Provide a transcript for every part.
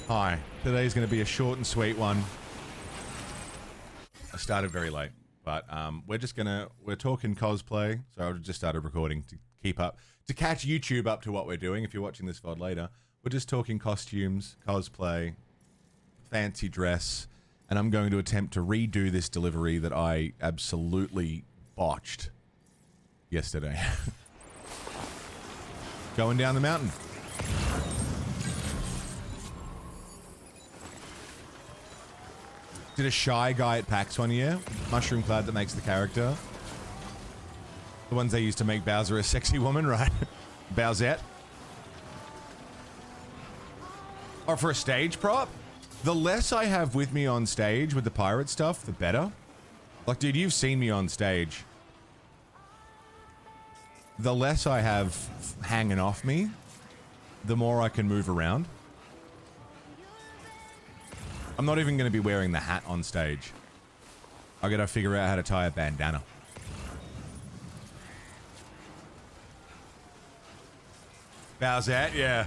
Hi. Today's going to be a short and sweet one. I started very late, but we're talking cosplay, so I just started recording to keep up, to catch YouTube up to what we're doing. If you're watching this VOD later, we're just talking costumes, cosplay, fancy dress, and I'm going to attempt to redo this delivery that I absolutely botched yesterday. Going down the mountain. Did a shy guy at PAX one year. Mushroom cloud that makes the character. The ones they used to make Bowser a sexy woman, right? Bowsette. Or for a stage prop? The less I have with me on stage with the pirate stuff, the better. Like, dude, you've seen me on stage. The less I have hanging off me, the more I can move around. I'm not even going to be wearing the hat on stage. I gotta figure out how to tie a bandana. Bowsette, yeah.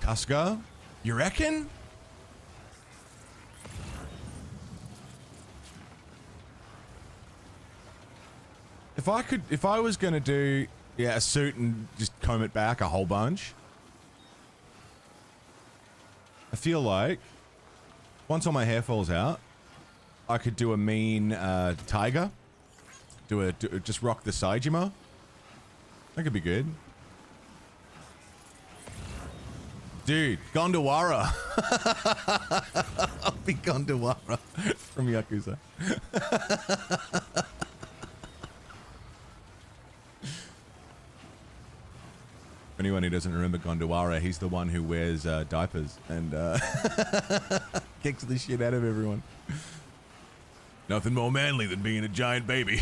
Cusco? You reckon? If I was gonna do, yeah, a suit and just comb it back a whole bunch, I feel like once all my hair falls out, I could do a mean tiger. Just rock the Saejima. That could be good. Dude, Gondawara. I'll be Gondawara from Yakuza. Anyone who doesn't remember Gondawara, he's the one who wears diapers and kicks the shit out of everyone. Nothing more manly than being a giant baby.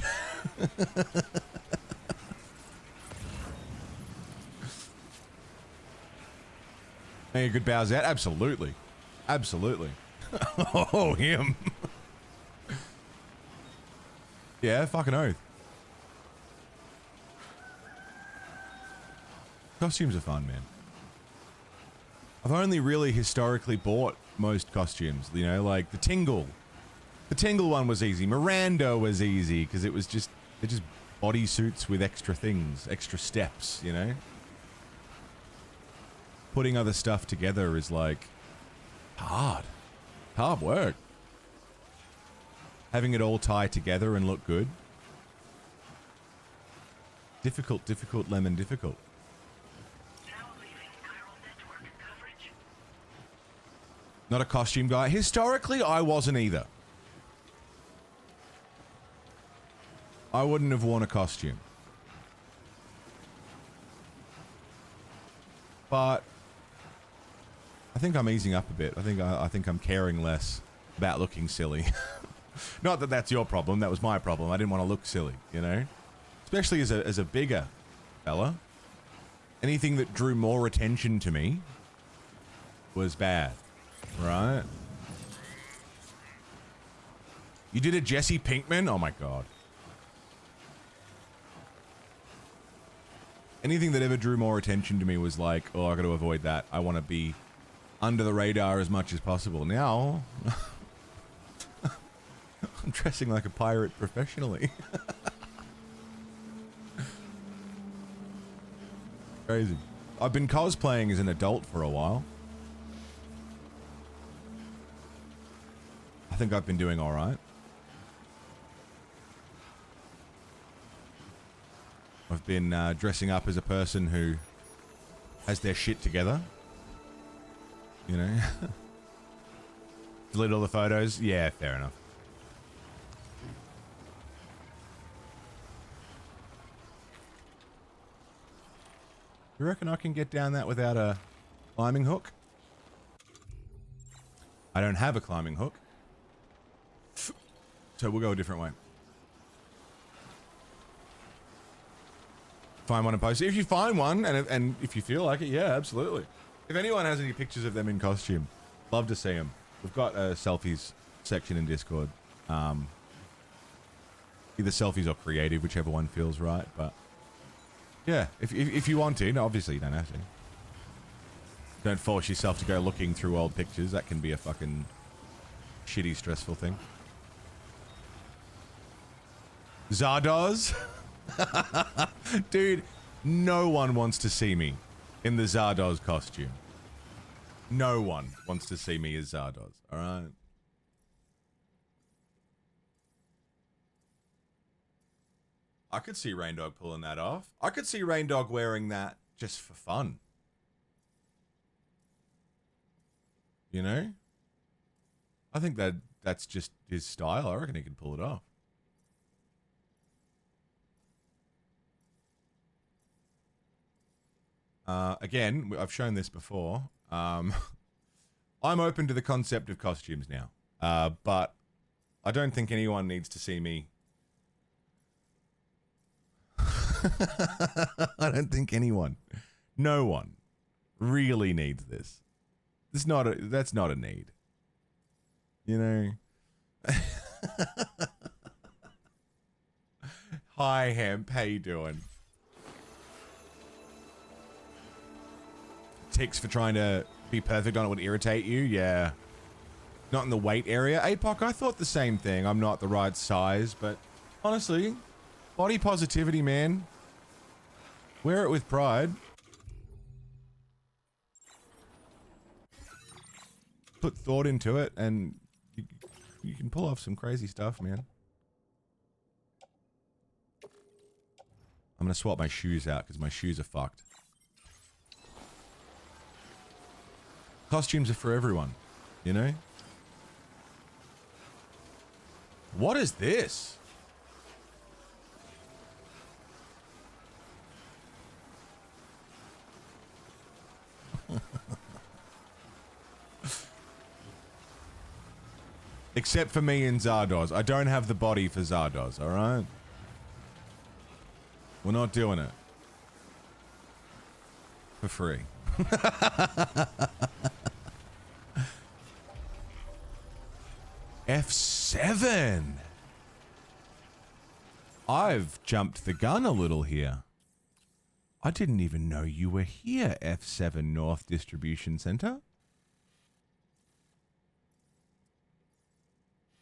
Hey, a good Bowsette? Absolutely. Absolutely. Oh, him. Yeah, fucking oath. Costumes are fun, man. I've only really historically bought most costumes, you know, like the Tingle. The Tingle one was easy. Miranda was easy because they're just bodysuits with extra things, extra steps, you know? Putting other stuff together is like hard work. Having it all tie together and look good. Difficult, lemon, difficult. Not a costume guy. Historically, I wasn't either. I wouldn't have worn a costume. But I think I'm easing up a bit. I think I'm caring less about looking silly. Not that that's your problem. That was my problem. I didn't want to look silly, you know? Especially as a bigger fella. Anything that drew more attention to me was bad. Right? You did a Jesse Pinkman? Oh my god. Anything that ever drew more attention to me was like, oh, I gotta avoid that. I want to be under the radar as much as possible. Now, I'm dressing like a pirate professionally. Crazy. I've been cosplaying as an adult for a while. I think I've been doing all right. I've been dressing up as a person who has their shit together. You know? Delete all the photos? Yeah, fair enough. You reckon I can get down that without a climbing hook? I don't have a climbing hook. So we'll go a different way. Find one and post it. If you find one, and if you feel like it, yeah, absolutely. If anyone has any pictures of them in costume, love to see them. We've got a selfies section in Discord. Either selfies or creative, whichever one feels right. But Yeah, if you want to. No, obviously you don't have to. Don't force yourself to go looking through old pictures. That can be a fucking shitty, stressful thing. Zardoz? Dude, no one wants to see me in the Zardoz costume. No one wants to see me as Zardoz, alright? I could see Raindog pulling that off. I could see Raindog wearing that just for fun. You know? I think that's just his style. I reckon he could pull it off. Again, I've shown this before. I'm open to the concept of costumes now. But I don't think anyone needs to see me. I don't think anyone, no one, really needs this. That's not a need. You know? Hi, Hemp. How you doing? Ticks for trying to be perfect on it would irritate you? Yeah. Not in the weight area. APOC, I thought the same thing. I'm not the right size, but honestly, body positivity, man. Wear it with pride. Put thought into it, and you can pull off some crazy stuff, man. I'm gonna swap my shoes out, because my shoes are fucked. Costumes are for everyone, you know? What is this? Except for me and Zardoz. I don't have the body for Zardoz, alright? We're not doing it. For free. F7! I've jumped the gun a little here. I didn't even know you were here, F7 North Distribution Center.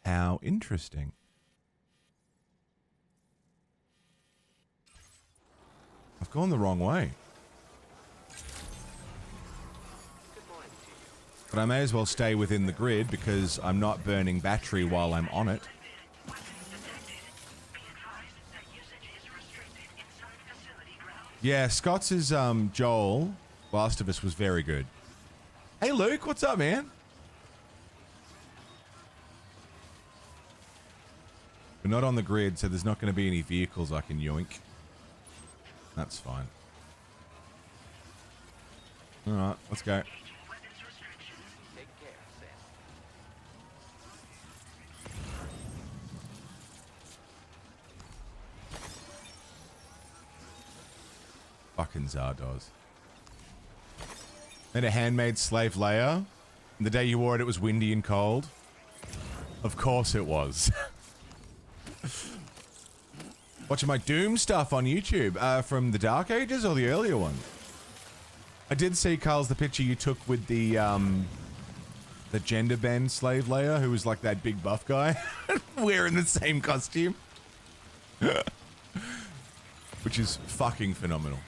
How interesting. I've gone the wrong way. But I may as well stay within the grid because I'm not burning battery while I'm on it. Yeah, Scott's Joel, Last of Us was very good. Hey Luke, what's up, man? We're not on the grid, so there's not going to be any vehicles I can yoink. That's fine. Alright, let's go. Fucking Zardoz. Made a handmade slave Leia. The day you wore it, it was windy and cold. Of course it was. Watching my Doom stuff on YouTube, from the Dark Ages or the earlier one? I did see, Carl's, the picture you took with the gender bend slave Leia, who was like that big buff guy, wearing the same costume. Which is fucking phenomenal.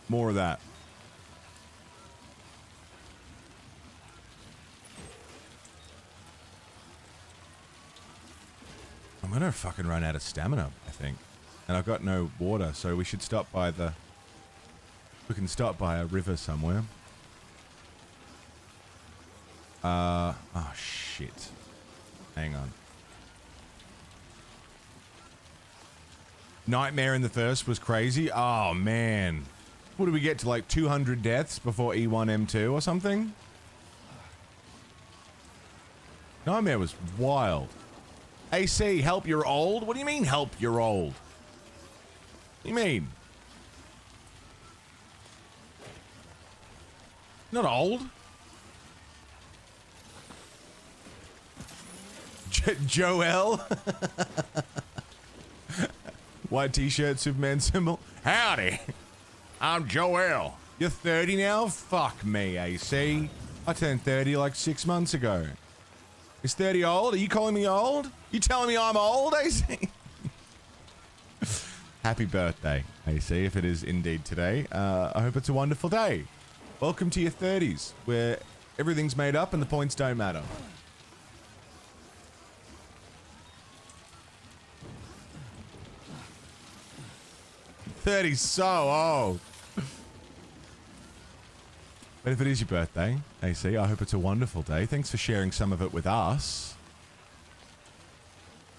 More of that. I'm gonna fucking run out of stamina, I think. And I've got no water, so we should stop by the... We can stop by a river somewhere. Oh shit. Hang on. Nightmare in the first was crazy. Oh man. What did we get to, like 200 deaths before E1 M2 or something? Nightmare was wild. AC, help, you're old? What do you mean help, you're old? What do you mean? Not old. Joel? White t-shirt, Superman symbol. Howdy, I'm Joel. You're 30 now? Fuck me, AC. I turned 30 like 6 months ago. Is 30 old? Are you calling me old? You telling me I'm old, AC? Happy birthday, AC, if it is indeed today. I hope it's a wonderful day. Welcome to your 30s, where everything's made up and the points don't matter. '30's so old. But if it is your birthday, AC, I hope it's a wonderful day. Thanks for sharing some of it with us.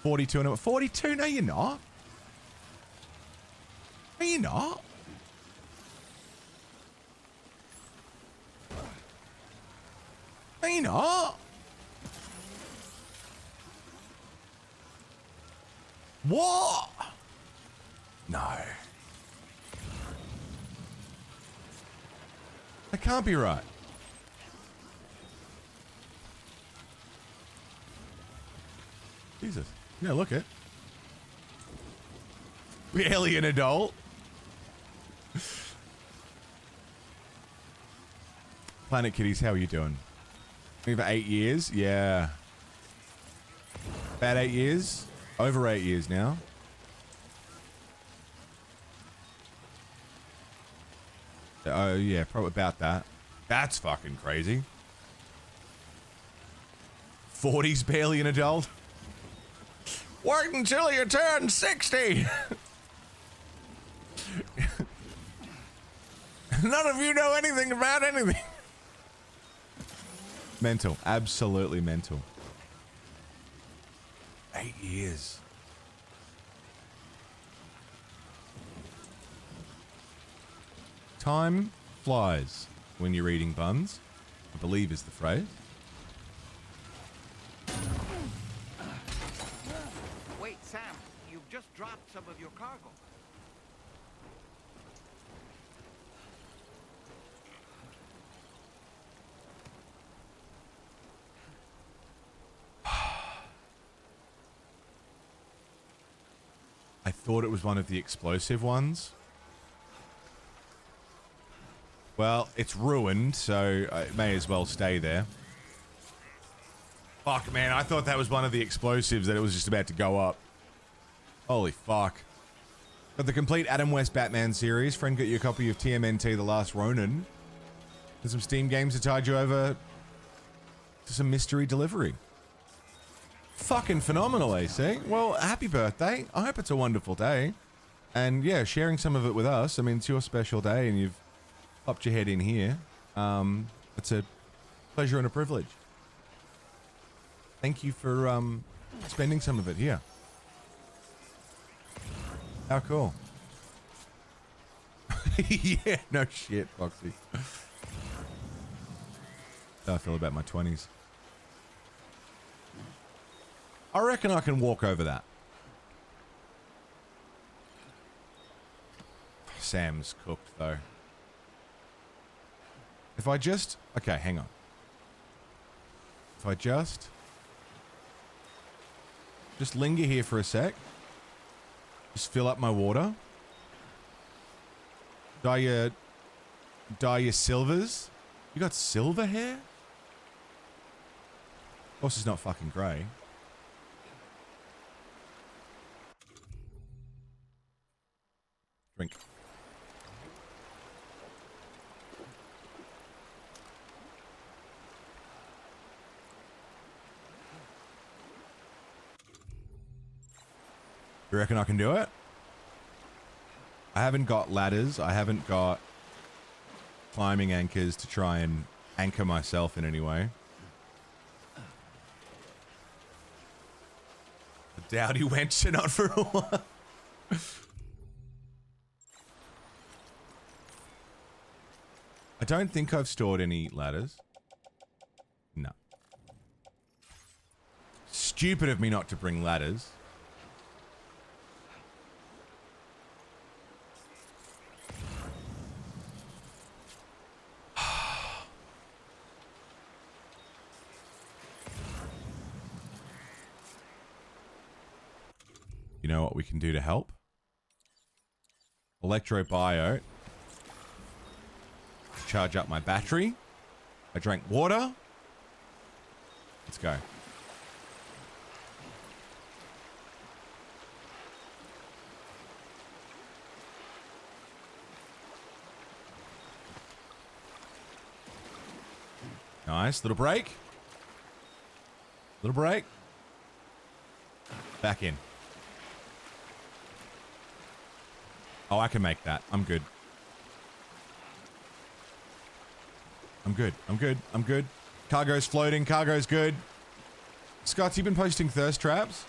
42 and 42? No, you're not. No, you're not. No, you're not. What? No. That can't be right. Jesus. Yeah, look it. Barely an adult. Planet Kitties, how are you doing? Over 8 years? Yeah. About 8 years? Over 8 years now. Oh, yeah, probably about that. That's fucking crazy. 40's barely an adult. Wait until you turn 60. None of you know anything about anything. Mental. Absolutely mental. 8 years. Time flies when you're eating buns, I believe is the phrase. Wait, Sam, you've just dropped some of your cargo. I thought it was one of the explosive ones. Well, it's ruined, so it may as well stay there. Fuck, man, I thought that was one of the explosives that it was just about to go up. Holy fuck. Got the complete Adam West Batman series. Friend got you a copy of TMNT The Last Ronin. There's some Steam games to tide you over to some mystery delivery. Fucking phenomenal, AC. Well, happy birthday. I hope it's a wonderful day. And yeah, sharing some of it with us. I mean, it's your special day and you've popped your head in here. It's a pleasure and a privilege. Thank you for spending some of it here. How cool. Yeah, no shit, Foxy. How I feel about my 20s. I reckon I can walk over that. Sam's cooked, though. If I just... Okay, hang on. If I just linger here for a sec. Just fill up my water. Dye your silvers. You got silver hair? Of course it's not fucking grey. Drink. You reckon I can do it? I haven't got ladders. I haven't got climbing anchors to try and anchor myself in any way. The dowdy wench to not for a while. I don't think I've stored any ladders. No. Stupid of me not to bring ladders. You know what we can do to help? electrobiote. Charge up my battery. I drank water. Let's go. Nice. Little break. Little break. Back in. Oh, I can make that. I'm good. I'm good. I'm good. I'm good. Cargo's floating. Cargo's good. Scott, you been posting thirst traps?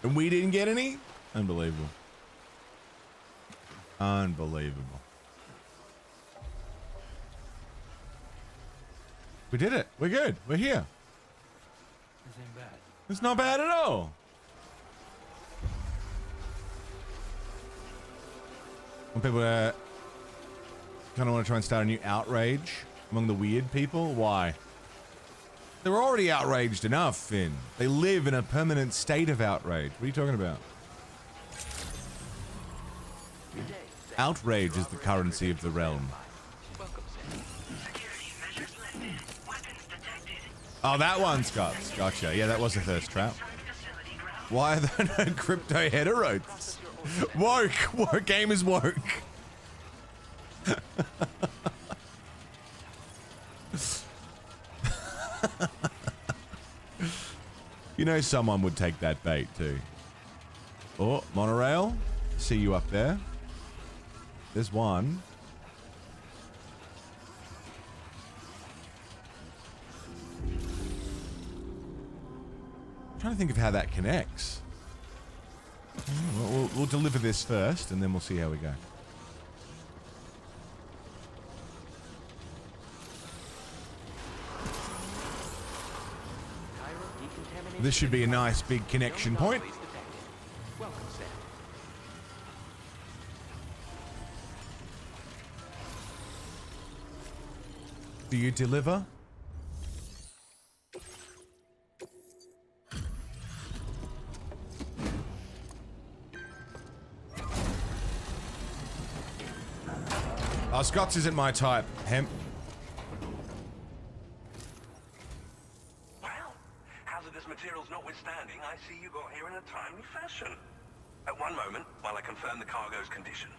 And we didn't get any? Unbelievable. Unbelievable. We did it. We're good. We're here. This ain't bad. It's not bad at all. When people kind of want to try and start a new outrage among the weird people, why? They're already outraged enough, Finn. They live in a permanent state of outrage. What are you talking about? Outrage is the currency of the realm. Oh, that one's got. Gotcha. Yeah, that was a thirst trap. Why are there no crypto heterotes? Woke! Woke game is woke. You know someone would take that bait too. Oh, monorail. See you up there. There's one. I'm trying to think of how that connects. We'll deliver this first, and then we'll see how we go. This should be a nice big connection point. Do you deliver? Oh, Scott's isn't my type. Hemp. Well, hazardous materials notwithstanding, I see you got here in a timely fashion. At one moment, while I confirm the cargo's condition.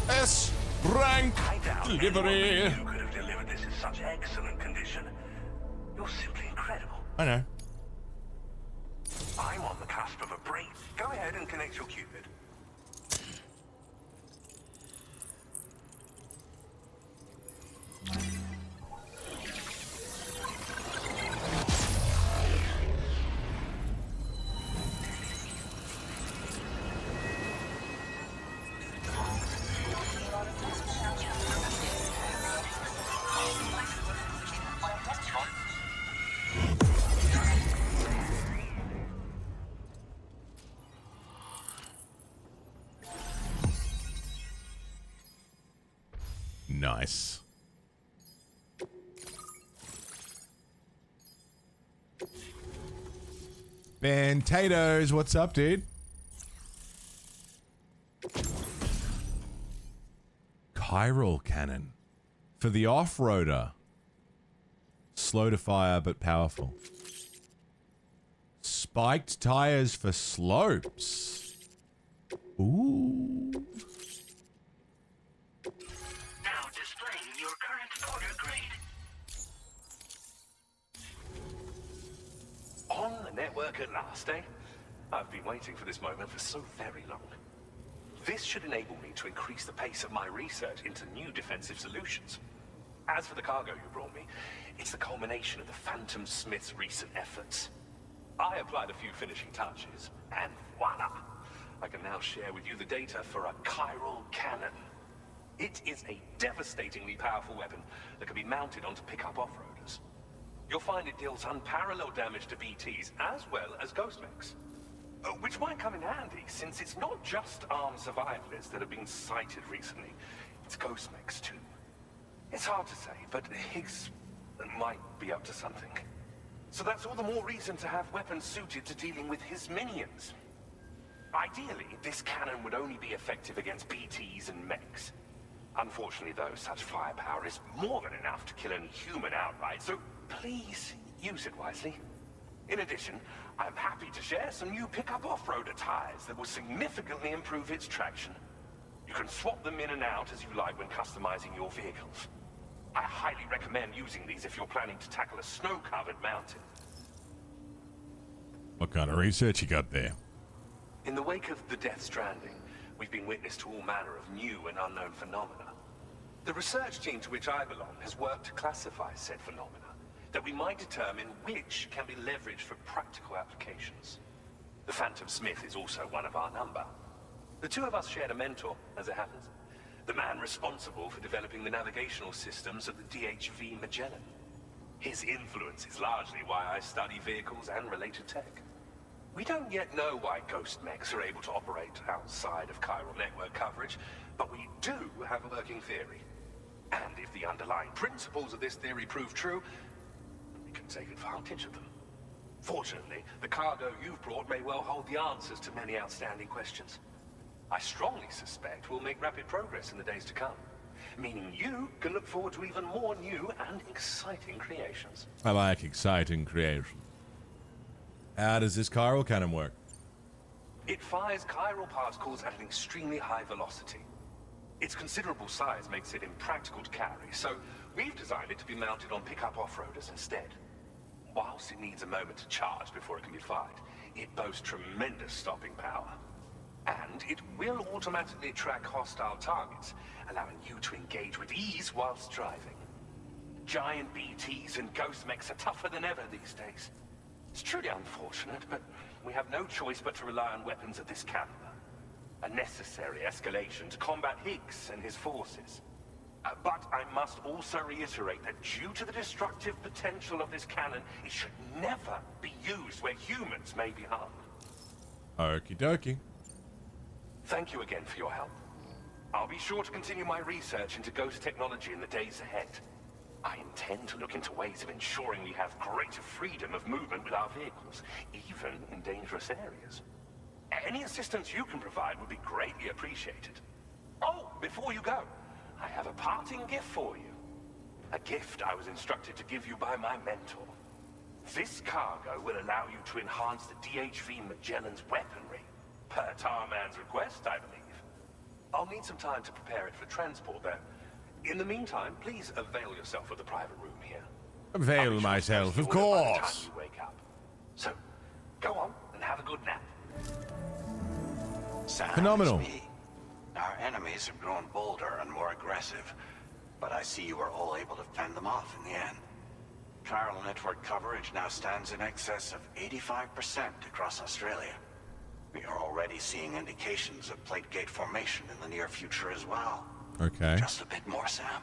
S-rank delivery. You could have delivered this in such excellent condition. You're simply incredible. I know. I'm on the cusp of a break. Go ahead and connect your Cupid. Nice. Bantatoes, what's up, dude? Chiral cannon. For the off-roader. Slow to fire, but powerful. Spiked tires for slopes. Ooh. Now displaying your current order grade. On the network at last, eh? I've been waiting for this moment for so very long. This should enable me to increase the pace of my research into new defensive solutions. As for the cargo you brought me, it's the culmination of the Phantom Smith's recent efforts. I applied a few finishing touches, and voila! I can now share with you the data for a chiral cannon. It is a devastatingly powerful weapon that can be mounted onto pickup off-roaders. You'll find it deals unparalleled damage to BTs as well as ghost mechs. Which might come in handy, since it's not just armed survivalists that have been sighted recently. It's ghost mechs too. It's hard to say, but Higgs might be up to something. So that's all the more reason to have weapons suited to dealing with his minions. Ideally, this cannon would only be effective against BTs and mechs. Unfortunately, though, such firepower is more than enough to kill any human outright, so please use it wisely. In addition, I'm happy to share some new pickup off-roader tires that will significantly improve its traction. You can swap them in and out as you like when customizing your vehicles. I highly recommend using these if you're planning to tackle a snow-covered mountain. What kind of research you got there? In the wake of the Death Stranding, we've been witness to all manner of new and unknown phenomena. The research team to which I belong has worked to classify said phenomena, that we might determine which can be leveraged for practical applications. The Phantom Smith is also one of our number. The two of us shared a mentor, as it happens. The man responsible for developing the navigational systems of the DHV Magellan. His influence is largely why I study vehicles and related tech. We don't yet know why ghost mechs are able to operate outside of chiral network coverage, but we do have a working theory. And if the underlying principles of this theory prove true, we can take advantage of them. Fortunately, the cargo you've brought may well hold the answers to many outstanding questions. I strongly suspect we'll make rapid progress in the days to come, meaning you can look forward to even more new and exciting creations. I like exciting creation. How does this chiral cannon work? It fires chiral particles at an extremely high velocity. Its considerable size makes it impractical to carry, so we've designed it to be mounted on pickup off-roaders instead. Whilst it needs a moment to charge before it can be fired, it boasts tremendous stopping power. And it will automatically track hostile targets, allowing you to engage with ease whilst driving. Giant BTs and ghost mechs are tougher than ever these days. It's truly unfortunate, but we have no choice but to rely on weapons of this caliber. A necessary escalation to combat Higgs and his forces. But I must also reiterate that due to the destructive potential of this cannon, it should never be used where humans may be harmed. Okie dokie. Thank you again for your help. I'll be sure to continue my research into ghost technology in the days ahead. I intend to look into ways of ensuring we have greater freedom of movement with our vehicles, even in dangerous areas. Any assistance you can provide would be greatly appreciated. Oh, before you go, I have a parting gift for you. A gift I was instructed to give you by my mentor. This cargo will allow you to enhance the DHV Magellan's weaponry, per Tarman's request, I believe. I'll need some time to prepare it for transport, though. In the meantime, please avail yourself of the private room here. Avail myself, of course. You wake up. So, go on and have a good nap. Sam, Phenomenal. it's me. Our enemies have grown bolder and more aggressive, but I see you were all able to fend them off in the end. Chiral network coverage now stands in excess of 85% across Australia. We are already seeing indications of plate gate formation in the near future as well. Okay. Just a bit more, Sam.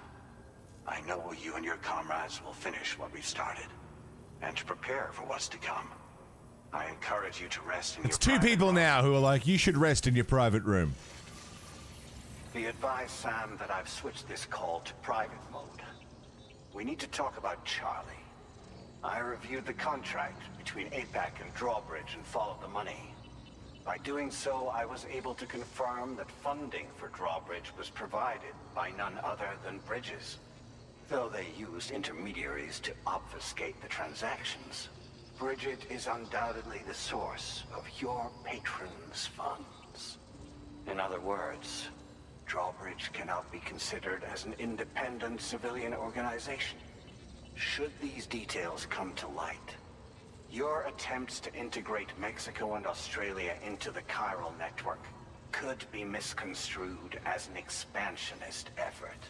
I know you and your comrades will finish what we've started, and to prepare for what's to come. I encourage you to rest in It's your two private people room. now who are like, you should rest in your private room. Be advised, Sam, that I've switched this call to private mode. We need to talk about Charlie. I reviewed the contract between APAC and Drawbridge and followed the money. By doing so, I was able to confirm that funding for Drawbridge was provided by none other than Bridges. Though they used intermediaries to obfuscate the transactions, Bridget is undoubtedly the source of your patron's funds. In other words, Drawbridge cannot be considered as an independent civilian organization. Should these details come to light, your attempts to integrate Mexico and Australia into the chiral network could be misconstrued as an expansionist effort.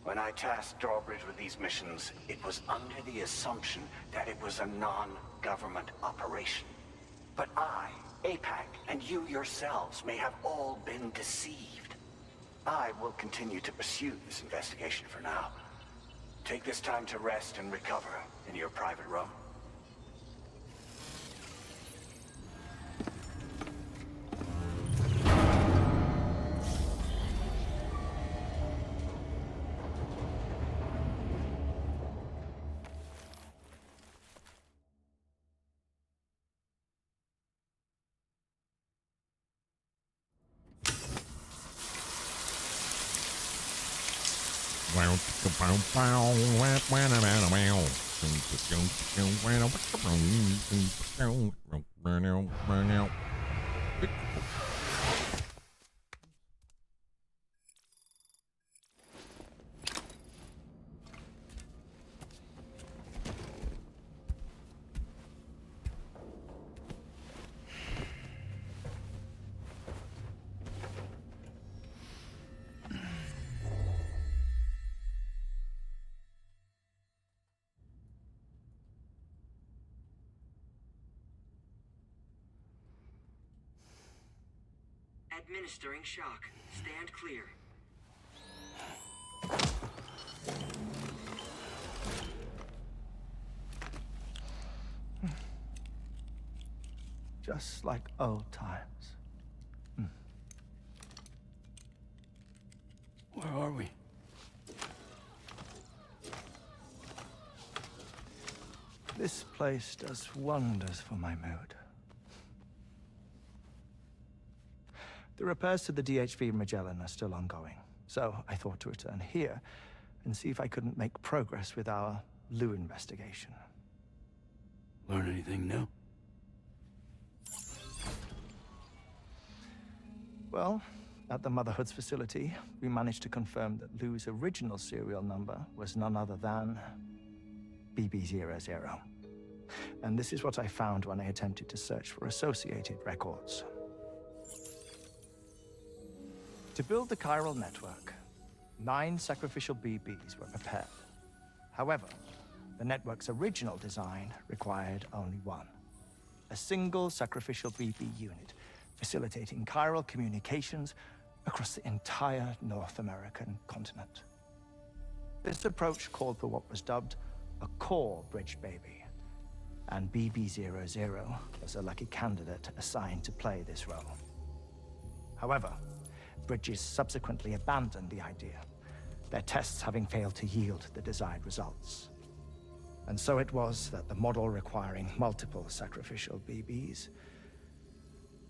When I tasked Drawbridge with these missions, it was under the assumption that it was a non-government operation. But I, APAC, and you yourselves may have all been deceived. I will continue to pursue this investigation for now. Take this time to rest and recover in your private room. Administering shock. Stand clear. Just like old times. Where are we? This place does wonders for my mood. The repairs to the DHV Magellan are still ongoing, so I thought to return here and see if I couldn't make progress with our Lou investigation. Learn anything new? Well, at the Motherhood's facility, we managed to confirm that Lou's original serial number was none other than BB00. And this is what I found when I attempted to search for associated records. To build the chiral network, 9 sacrificial BBs were prepared. However, the network's original design required only one. A single sacrificial BB unit, facilitating chiral communications across the entire North American continent. This approach called for what was dubbed a core bridge baby, and BB00 was a lucky candidate assigned to play this role. However, Bridges subsequently abandoned the idea, their tests having failed to yield the desired results. And so it was that the model requiring multiple sacrificial BBs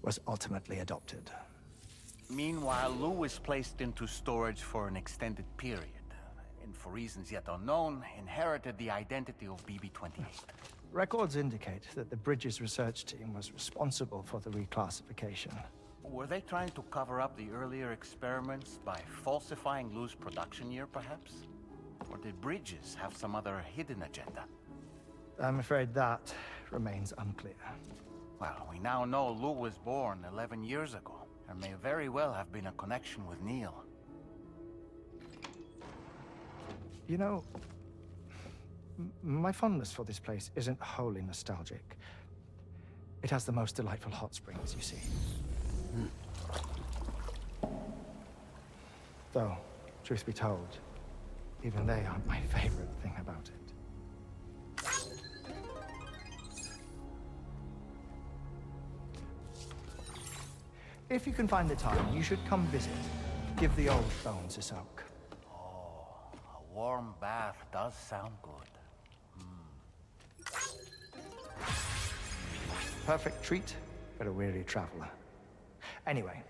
was ultimately adopted. Meanwhile, Lou was placed into storage for an extended period, and for reasons yet unknown, inherited the identity of BB-28. Records indicate that the Bridges research team was responsible for the reclassification. Were they trying to cover up the earlier experiments by falsifying Lou's production year, perhaps? Or did Bridges have some other hidden agenda? I'm afraid that remains unclear. Well, we now know Lou was born 11 years ago. There may very well have been a connection with Neil. You know, my fondness for this place isn't wholly nostalgic. It has the most delightful hot springs, you see. Though, truth be told, even they aren't my favorite thing about it. If you can find the time, you should come visit. Give the old bones a soak. Oh, a warm bath does sound good. Perfect treat for a weary traveler. Anyway,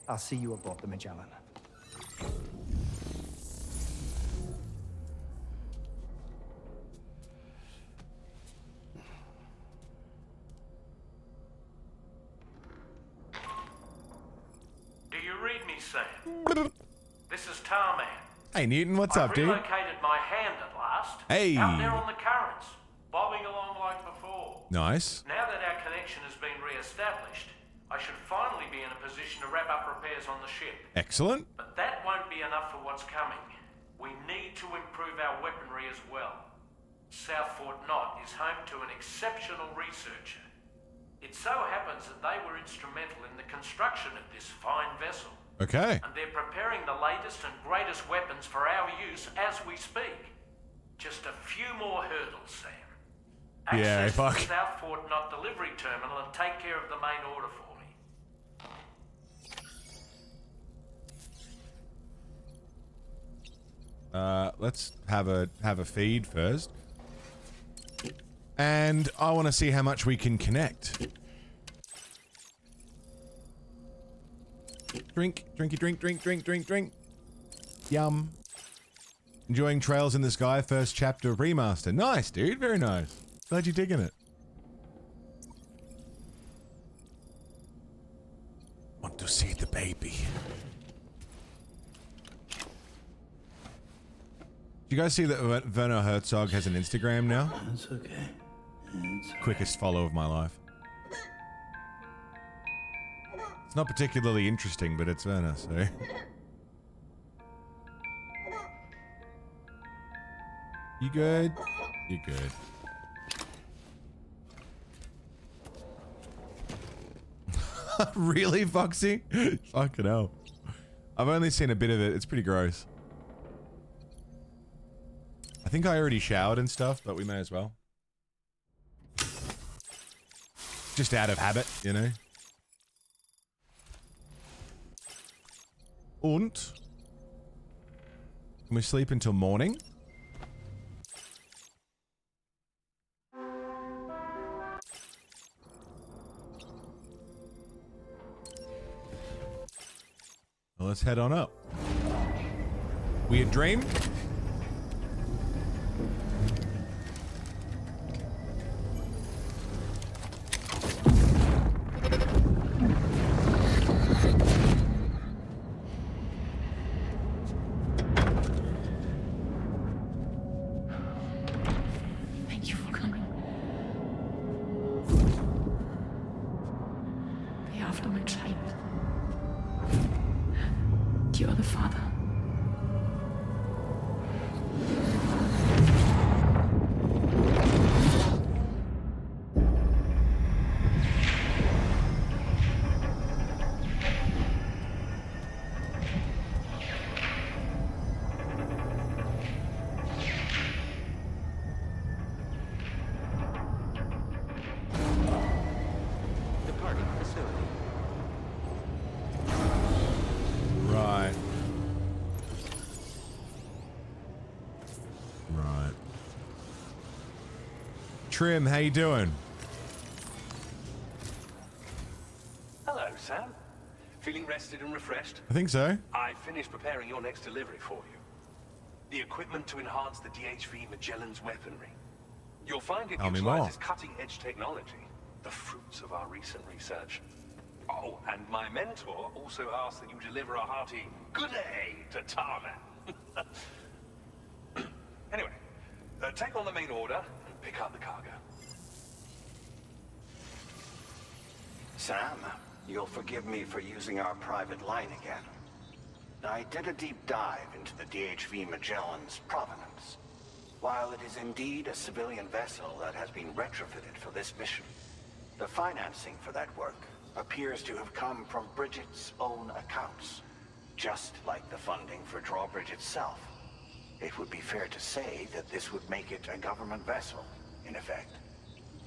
I'll see you aboard the Magellan. Do you read me, Sam? This is Tarman. Hey, Newton, what's up, I've dude? relocated my hand at last. Hey. Out there on the currents, bobbing along like before. Nice. Now that our connection has been re-established, I should finally be in a position to wrap up repairs on the ship. Excellent. But that won't be enough for what's coming. We need to improve our weaponry as well. South Fort Knott is home to an exceptional researcher. It so happens that they were instrumental in the construction of this fine vessel. Okay. And they're preparing the latest and greatest weapons for our use as we speak. Just a few more hurdles, Sam. Yeah, Access fuck. to the South Fort Knott delivery terminal and take care of the main order for me. Let's have a feed first. And I want to see how much we can connect. Drink, drinky, drink, drink, drink, drink, drink. Yum. Enjoying Trails in the Sky first chapter remaster. Nice, dude. Very nice. Glad you're digging it. Want to see the baby. Do you guys see that Werner Herzog has an Instagram now? That's okay. It's Quickest follow of my life. It's not particularly interesting, but it's Werner, so... You good? You good. Really, Foxy? Fucking hell. I've only seen a bit of it. It's pretty gross. I think I already showered and stuff, but we may as well. Just out of habit, you know? And can we sleep until morning? Well, let's head on up. Weird dream? Thank you for coming. Be after my child. You are the father. Departing facility. Right. Right. Trim, how you doing? Hello, Sam. Feeling rested and refreshed? I think so. I finished preparing your next delivery for you. The equipment to enhance the DHV Magellan's weaponry. You'll find it Tell me more. utilizes cutting-edge technology, the fruits of our recent research. Oh, and my mentor also asked that you deliver a hearty good day to Tarman. Anyway, take on the main order and pick up the cargo. Sam, you'll forgive me for using our private line again. I did a deep dive into the DHV Magellan's provenance. While it is indeed a civilian vessel that has been retrofitted for this mission, the financing for that work appears to have come from Bridget's own accounts, just like the funding for Drawbridge itself. It would be fair to say that this would make it a government vessel, in effect.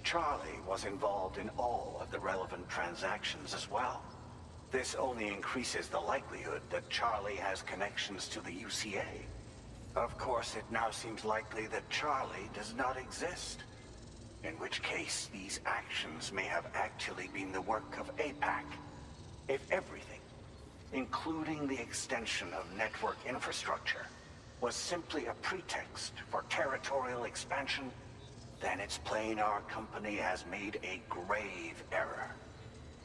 Charlie was involved in all of the relevant transactions as well. This only increases the likelihood that Charlie has connections to the UCA. Of course, it now seems likely that Charlie does not exist. In which case, these actions may have actually been the work of APAC. If everything, including the extension of network infrastructure, was simply a pretext for territorial expansion, then it's plain our company has made a grave error.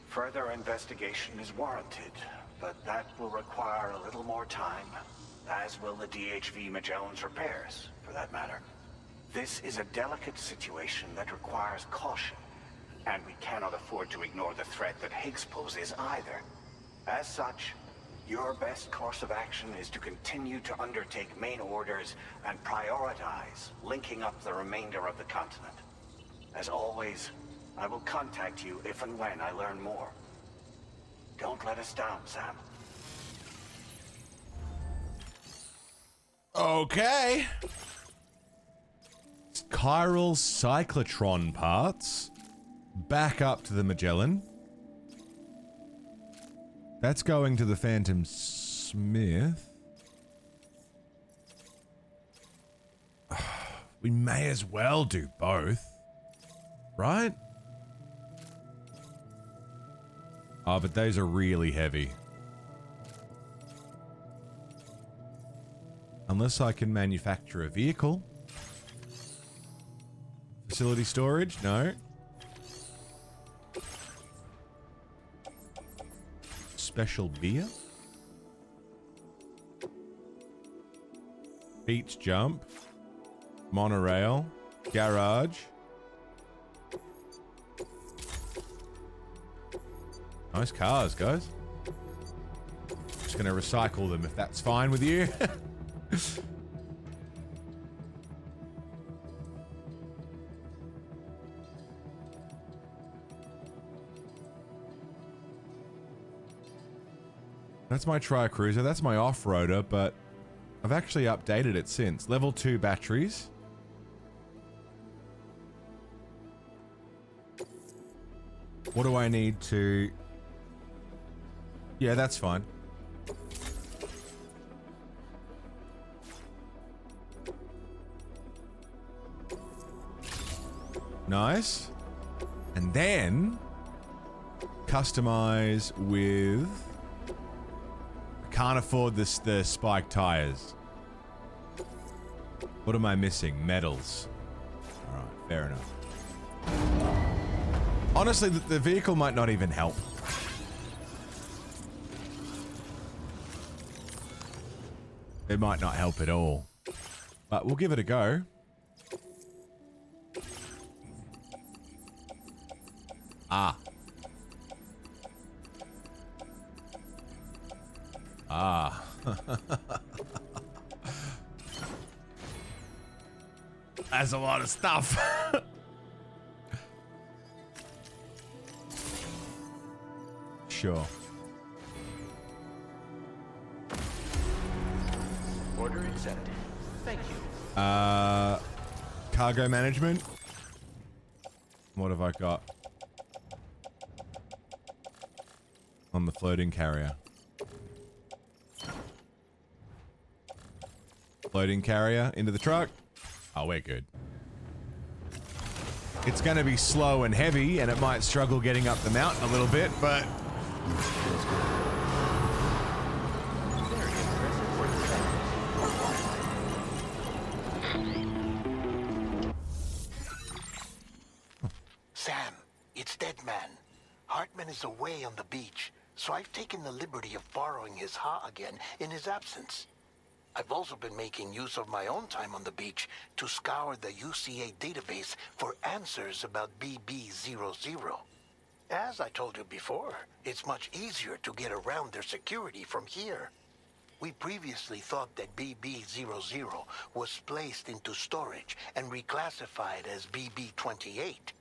Further investigation is warranted, but that will require a little more time, as will the DHV Magellan's repairs, for that matter. This is a delicate situation that requires caution, and we cannot afford to ignore the threat that Higgs poses either. As such, your best course of action is to continue to undertake main orders and prioritize linking up the remainder of the continent. As always, I will contact you if and when I learn more. Don't let us down, Sam. Okay. Chiral cyclotron parts. Back up to the Magellan. That's going to the Phantom Smith. We may as well do both. Right? Oh, but those are really heavy. Unless I can manufacture a vehicle. Facility storage? No. Special beer? Beach jump. Monorail. Garage. Nice cars, guys. Just gonna recycle them if that's fine with you. That's my Tri-Cruiser. That's my off-roader, but I've actually updated it since. Level 2 batteries. What do I need to... Yeah, that's fine. Nice. And then customize with... I can't afford this, the spike tires. What am I missing? Metals. Alright, fair enough. Honestly, the vehicle might not even help. It might not help at all. But we'll give it a go. Ah. Ah. That's a lot of stuff. Sure. Order accepted. Thank you. Cargo management. What have I got? On the floating carrier. Floating carrier into the truck. Oh, we're good. It's going to be slow and heavy, and it might struggle getting up the mountain a little bit, but... Sam, it's Deadman. Hartman is away on the beach, so I've taken the liberty of borrowing his Ha again in his absence. I've also been making use of my own time on the beach to scour the UCA database for answers about BB00. As I told you before, it's much easier to get around their security from here. We previously thought that BB00 was placed into storage and reclassified as BB28,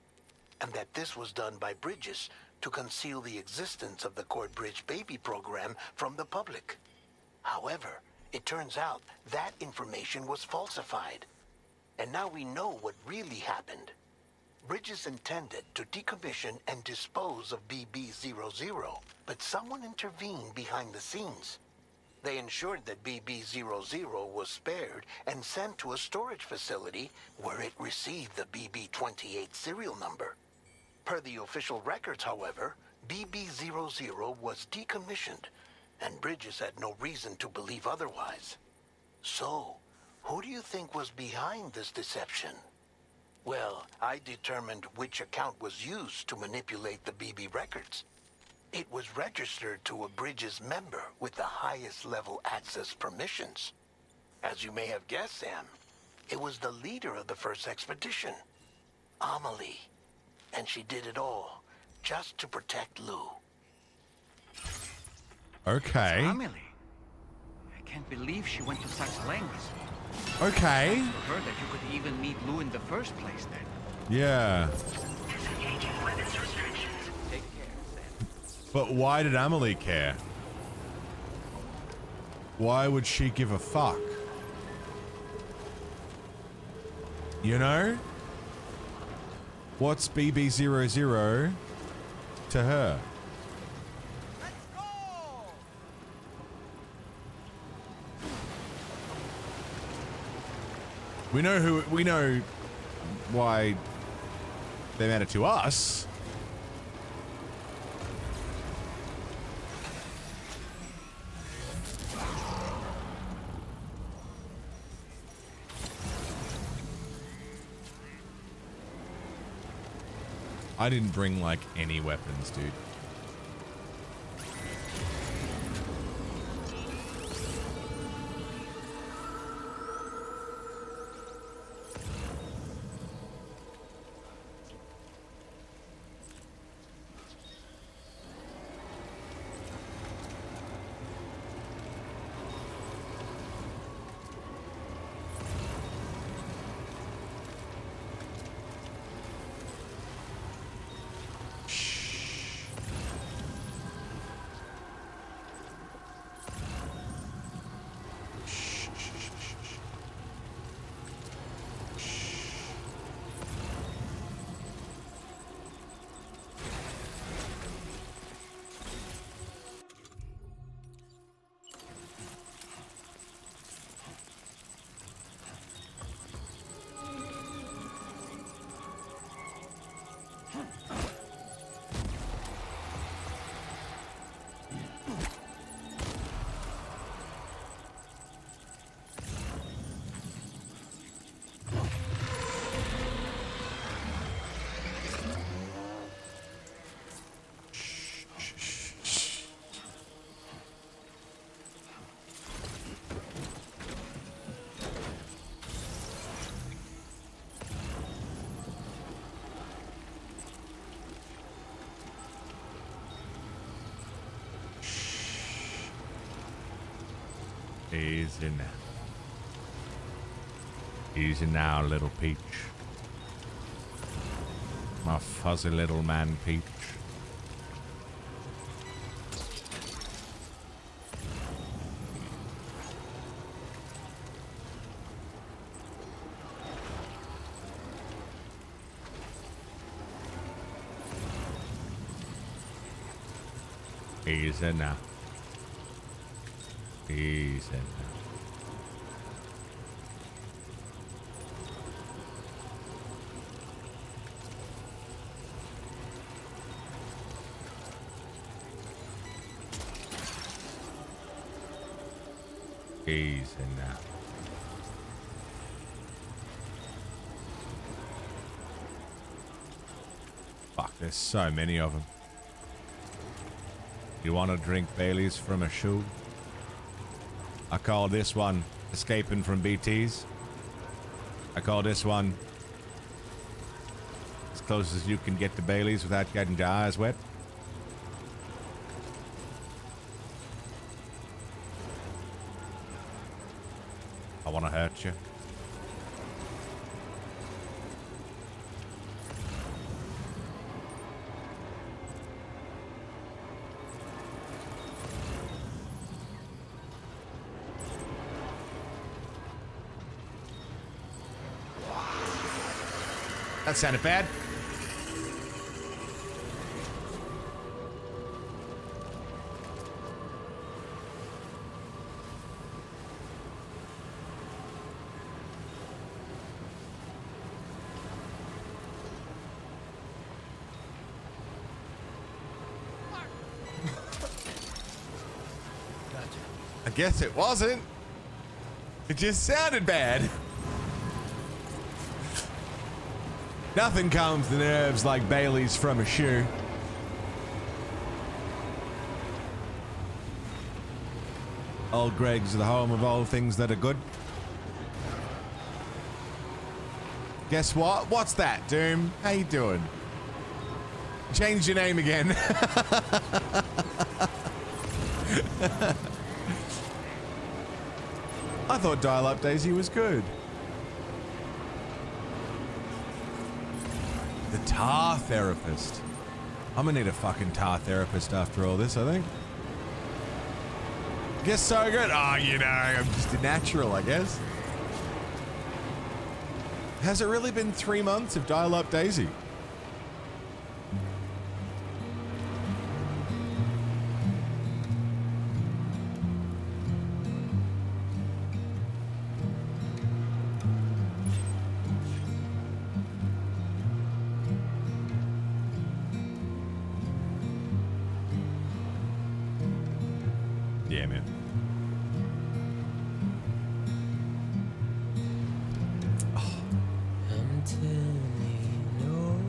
and that this was done by Bridges to conceal the existence of the Court Bridge Baby program from the public. However, it turns out that information was falsified. And now we know what really happened. Bridges intended to decommission and dispose of BB00, but someone intervened behind the scenes. They ensured that BB00 was spared and sent to a storage facility where it received the BB28 serial number. Per the official records, however, BB00 was decommissioned, and Bridges had no reason to believe otherwise. So, who do you think was behind this deception? Well, I determined which account was used to manipulate the BB records. It was registered to a Bridges member with the highest level access permissions. As you may have guessed, Sam, it was the leader of the first expedition, Amelie. And she did it all just to protect Lou. Okay. Amelie. I can't believe she went to such lengths. Okay. For her that you could even meet Lou in the first place then. Yeah. Disengaging weapons restrictions. Take care, Sam. But why did Amelie care? Why would she give a fuck? You know? What's BB00 to her? We know why they matter to us. I didn't bring like any weapons, dude. Easy now. Easy now, little Peach. My fuzzy little man, Peach. Easy now. Easy now. Easy now. Fuck, there's so many of them. You want to drink Bailey's from a shoe? I call this one escaping from BTs. I call this one as close as you can get to Bailey's without getting your eyes wet. I want to hurt you. That sounded bad. I guess it wasn't. It just sounded bad. Nothing calms the nerves like Bailey's from a shoe. Old Greg's the home of all things that are good. Guess what? What's that, Doom? How you doing? Change your name again. I thought Dial-Up Daisy was good. The tar therapist. I'm gonna need a fucking tar therapist after all this, I think. Guess so good. Oh, you know, I'm just a natural, I guess. Has it really been 3 months of Dial-Up Daisy? Yeah, man. I'm telling you, no.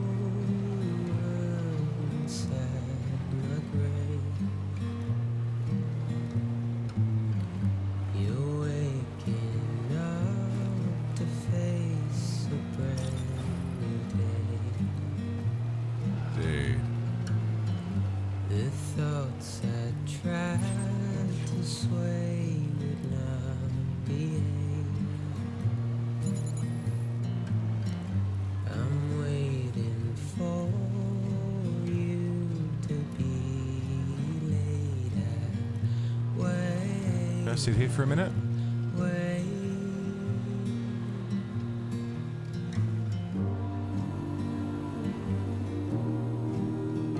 Can I sit here for a minute?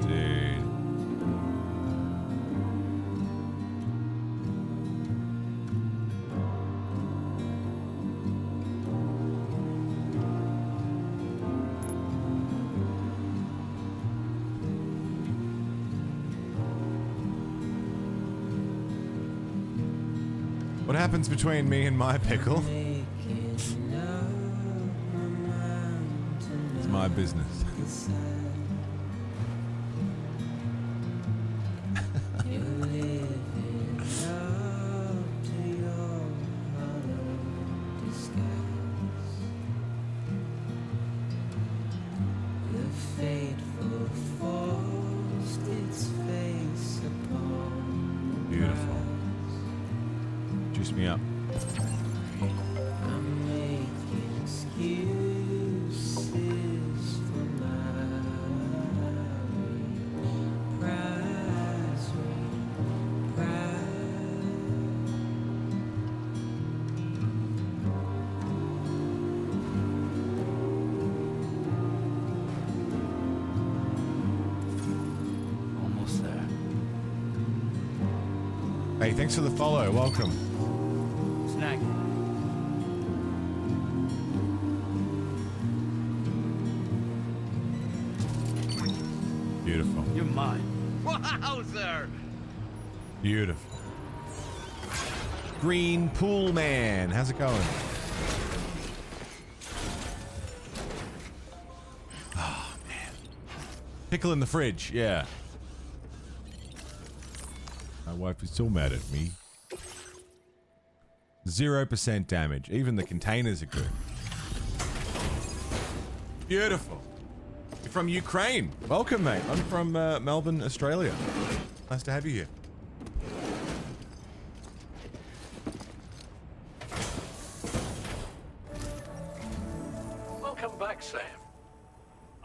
Dude. What happens between me and my pickle? It's my business. Beautiful. Juice me up. Almost there. Hey, thanks for the follow. Welcome. Snack. Beautiful. You're mine. Wowzer! Beautiful. Green Pool Man. How's it going? Oh, man. Pickle in the fridge. Yeah. My wife is still mad at me. 0% damage. Even the containers are good. Beautiful. You're from Ukraine. Welcome, mate. I'm from Melbourne, Australia. Nice to have you here. Welcome back, Sam.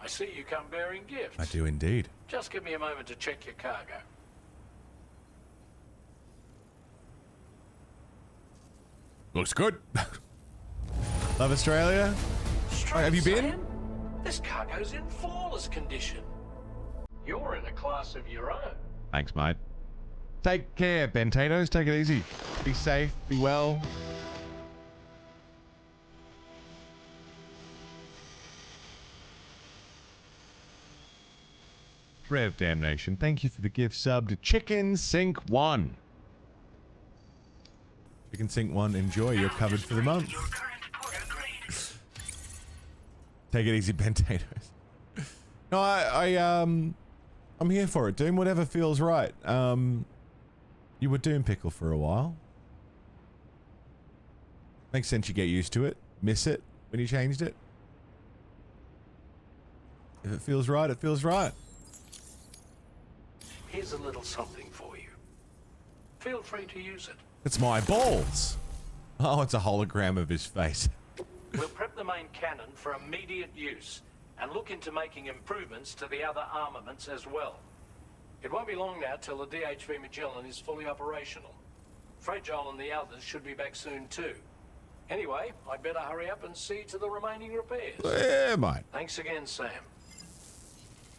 I see you come bearing gifts. I do indeed. Just give me a moment to check your cargo. Looks good. Love Australia. Straight, have you been? Sam? This cargo's in flawless condition. You're in a class of your own. Thanks, mate. Take care, Bentatoes. Take it easy. Be safe. Be well. Rev Damnation, thank you for the gift sub to Chicken Sink 1. Chicken Sink 1, enjoy. You're covered for the month. Take it easy, Bentatoes. No, I'm here for it. Doing whatever feels right. You were Doom Pickle for a while. Makes sense you get used to it. Miss it when you changed it. If it feels right, it feels right. Here's a little something for you. Feel free to use it. It's my balls. Oh, it's a hologram of his face. We'll prep the main cannon for immediate use and look into making improvements to the other armaments as well. It won't be long now till the DHV Magellan is fully operational. Fragile and the others should be back soon too. Anyway, I'd better hurry up and see to the remaining repairs. Yeah, mate. Thanks again, Sam.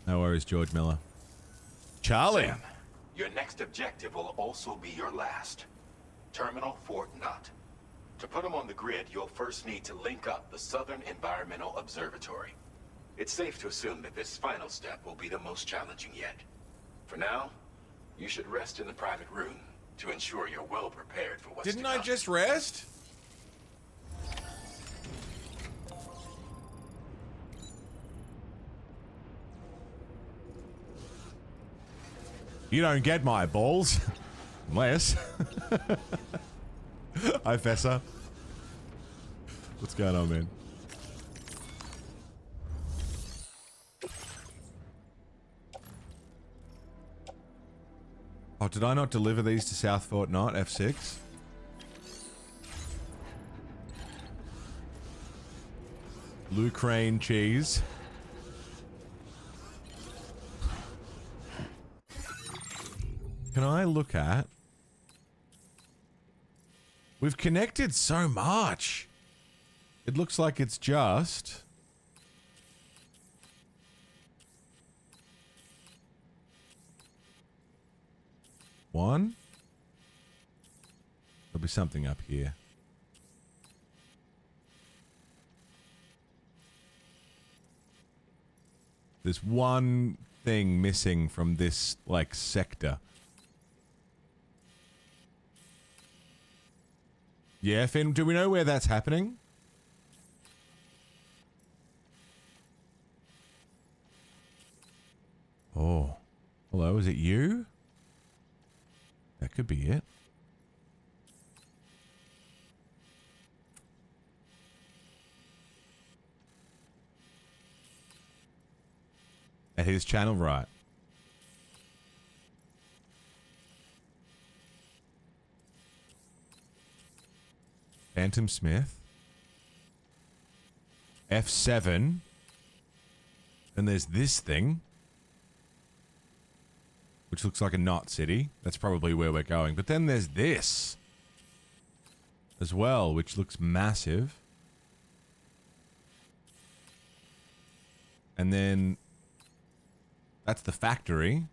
No worries, George Miller. Charlie. Sam, your next objective will also be your last. Terminal Fort Knott. To put them on the grid, you'll first need to link up the Southern Environmental Observatory. It's safe to assume that this final step will be the most challenging yet. For now, you should rest in the private room to ensure you're well prepared for what's Didn't to I come. just rest? You don't get my balls. Unless. Hi, Fessa. What's going on, man? Oh, did I not deliver these to South Fort Knott, F6? Lucrane cheese. Can I look at We've connected so much. It looks like it's just... one. There'll be something up here. There's one thing missing from this, like, sector. Yeah, Finn, do we know where that's happening? Oh. Hello, is it you? That could be it. At his channel, right. Phantom Smith. F7. And there's this thing. Which looks like a knot city. That's probably where we're going. But then there's this. As well, which looks massive. And then... that's the factory.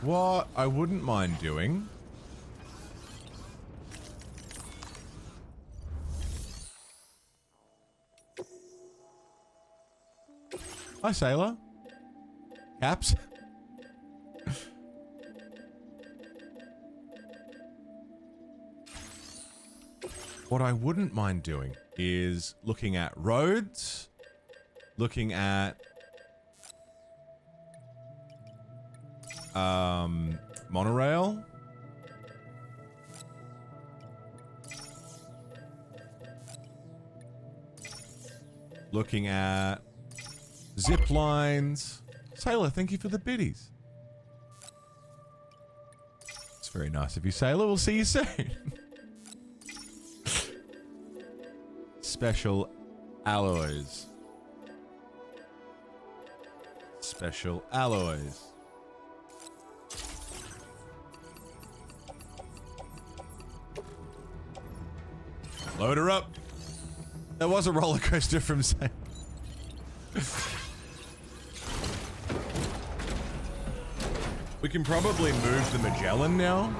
What I wouldn't mind doing... Hi, Sailor. Caps. What I wouldn't mind doing is looking at roads, looking at monorail, looking at zip lines. Sailor, thank you for the biddies. It's very nice of you, Sailor. We'll see you soon. Special alloys. Special alloys. Load her up. There was a roller coaster from Sailor. We can probably move the Magellan now.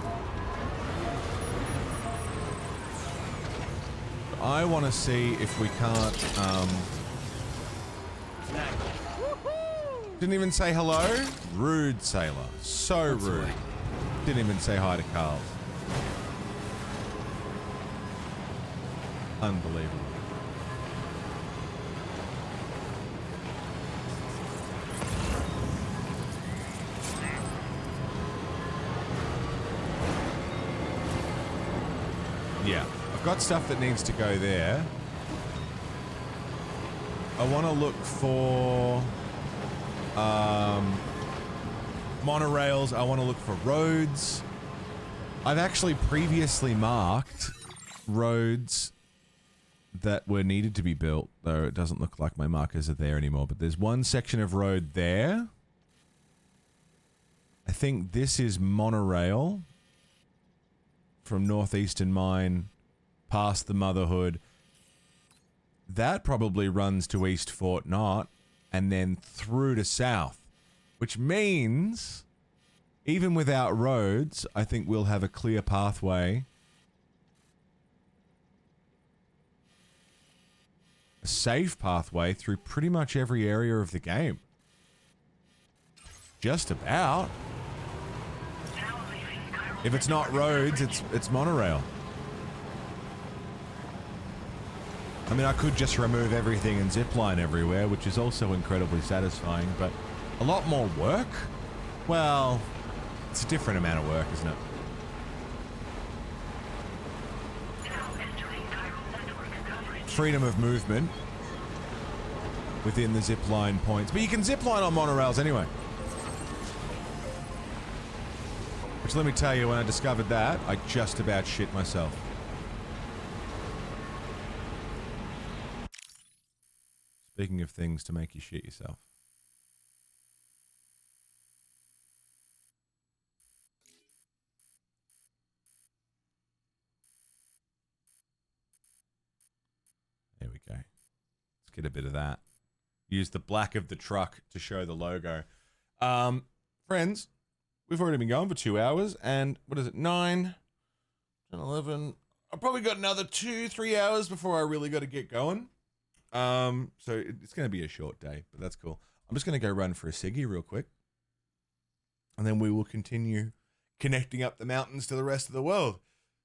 I want to see if we can't, didn't even say hello? Rude, Sailor. So rude. Didn't even say hi to Carl. Unbelievable. Yeah, I've got stuff that needs to go there. I want to look for monorails. I want to look for roads. I've actually previously marked roads that were needed to be built, though it doesn't look like my markers are there anymore. But there's one section of road there. I think this is monorail. From Northeastern Mine past the Motherhood. That probably runs to East Fort Knott and then through to South, which means even without roads, I think we'll have a clear pathway, a safe pathway through pretty much every area of the game. Just about. If it's not roads, it's monorail. I mean, I could just remove everything and zipline everywhere, which is also incredibly satisfying, but a lot more work? Well, it's a different amount of work, isn't it? Freedom of movement within the zipline points. But you can zipline on monorails anyway. Which, let me tell you, when I discovered that, I just about shit myself. Speaking of things to make you shit yourself. There we go. Let's get a bit of that. Use the black of the truck to show the logo. Friends, we've already been going for 2 hours, and what is it, 9, 10, 11. I've probably got another 2-3 hours before I really got to get going. So it's going to be a short day, but that's cool. I'm just going to go run for a ciggy real quick, and then we will continue connecting up the mountains to the rest of the world.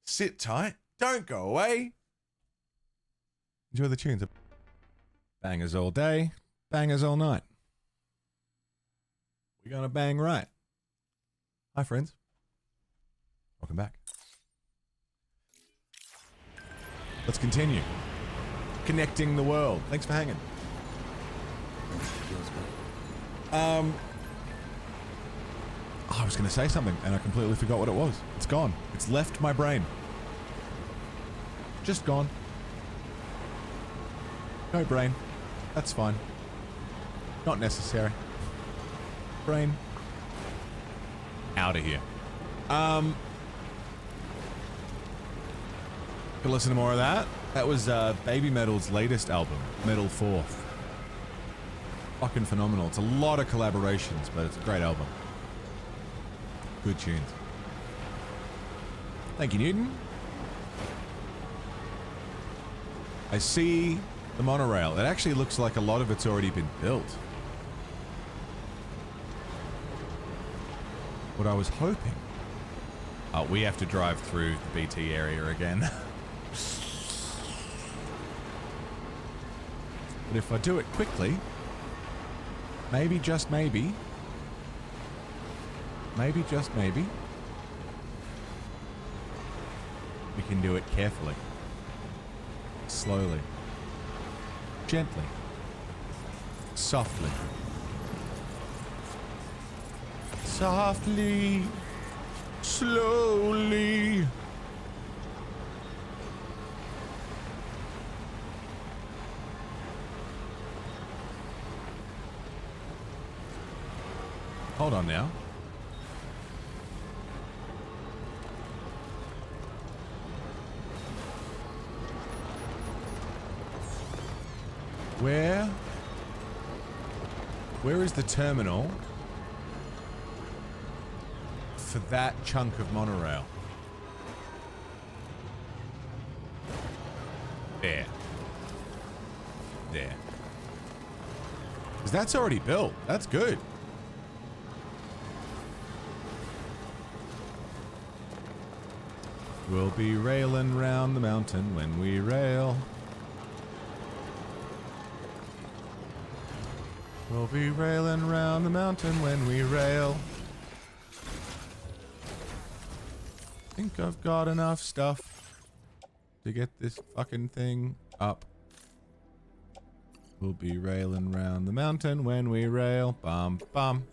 Sit tight. Don't go away. Enjoy the tunes. Bangers all day, bangers all night. We're going to bang right. Hi, friends. Welcome back. Let's continue. Connecting the world. Thanks for hanging. I was going to say something and I completely forgot what it was. It's gone. It's left my brain. Just gone. No brain. That's fine. Not necessary. Brain. Out of here. Could listen to more of that. That was Baby Metal's latest album, Metal 4th. Fucking phenomenal. It's a lot of collaborations, but it's a great album. Good tunes. Thank you, Newton. I see the monorail. It actually looks like a lot of it's already been built. What I was hoping... Oh, we have to drive through the BT area again. But if I do it quickly, maybe, just maybe, just maybe, we can do it carefully, slowly, gently, softly, softly, slowly. Hold on now. Where is the terminal for that chunk of monorail? There. There. Because that's already built. That's good. We'll be railing round the mountain when we rail. We'll be railing round the mountain when we rail. Think I've got enough stuff to get this fucking thing up. We'll be railing round the mountain when we rail. Bum bum.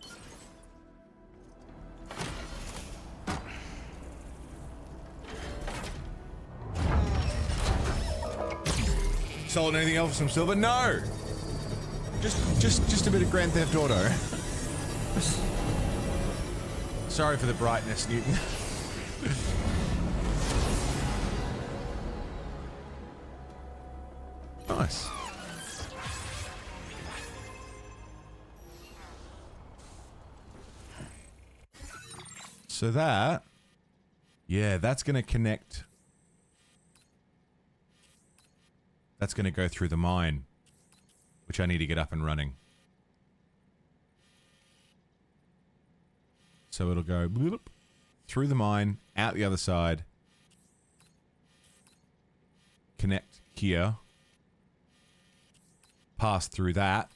Sold anything else from Silver? No! Just a bit of Grand Theft Auto. Sorry for the brightness, Newton. Nice. So that... Yeah, that's going to connect... That's going to go through the mine, which I need to get up and running. So it'll go bloop, through the mine, out the other side, connect here, pass through that,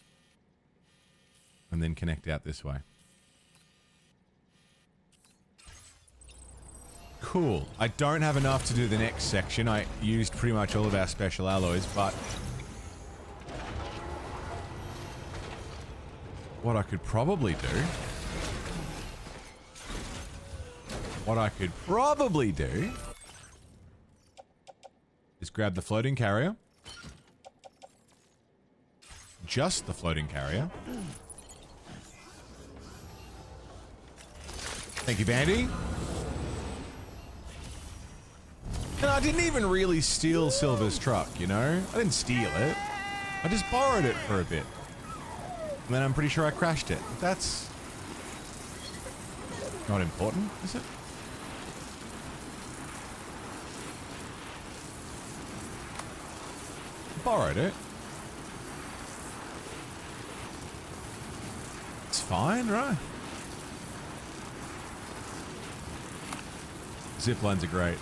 and then connect out this way. Cool. I don't have enough to do the next section. I used pretty much all of our special alloys, but what I could probably do is grab the floating carrier, just the floating carrier. Thank you, Bandy. And I didn't even really steal Silver's truck, you know? I didn't steal it. I just borrowed it for a bit. And then I'm pretty sure I crashed it. But that's not important, is it? Borrowed it. It's fine, right? Zip lines are great.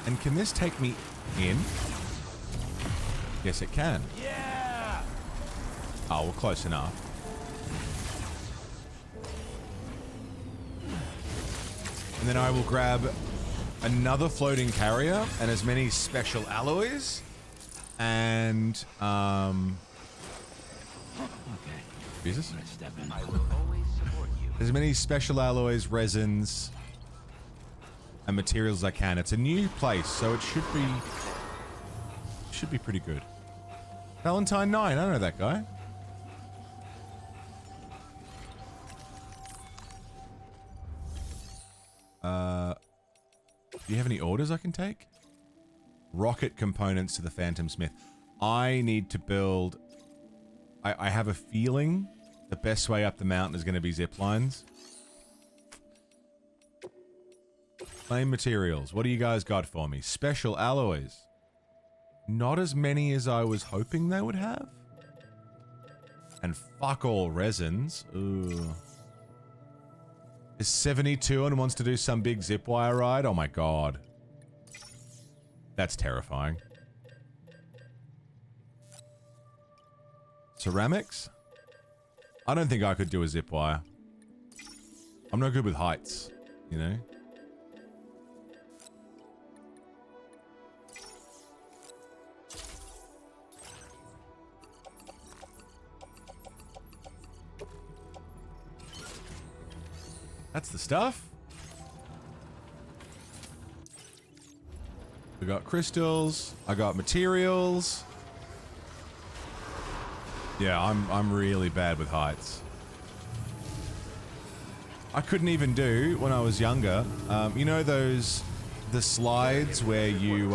And can this take me in? Yes, it can. Yeah! Oh, well, close enough. And then I will grab another floating carrier and as many special alloys and Jesus. I will always support you. As many special alloys, resins, and materials as I can. It's a new place, so it should be pretty good. Valentine 9, I know that guy. Do you have any orders I can take? Rocket components to the Phantom Smith. I need to build... I have a feeling the best way up the mountain is going to be zip lines. Flame materials. What do you guys got for me? Special alloys. Not as many as I was hoping they would have. And fuck all resins. Ooh. Is 72 and wants to do some big zip wire ride? Oh my god. That's terrifying. Ceramics? I don't think I could do a zip wire. I'm not good with heights, you know? That's the stuff. We got crystals. I got materials. Yeah, I'm really bad with heights. I couldn't even do when I was younger. You know the slides where you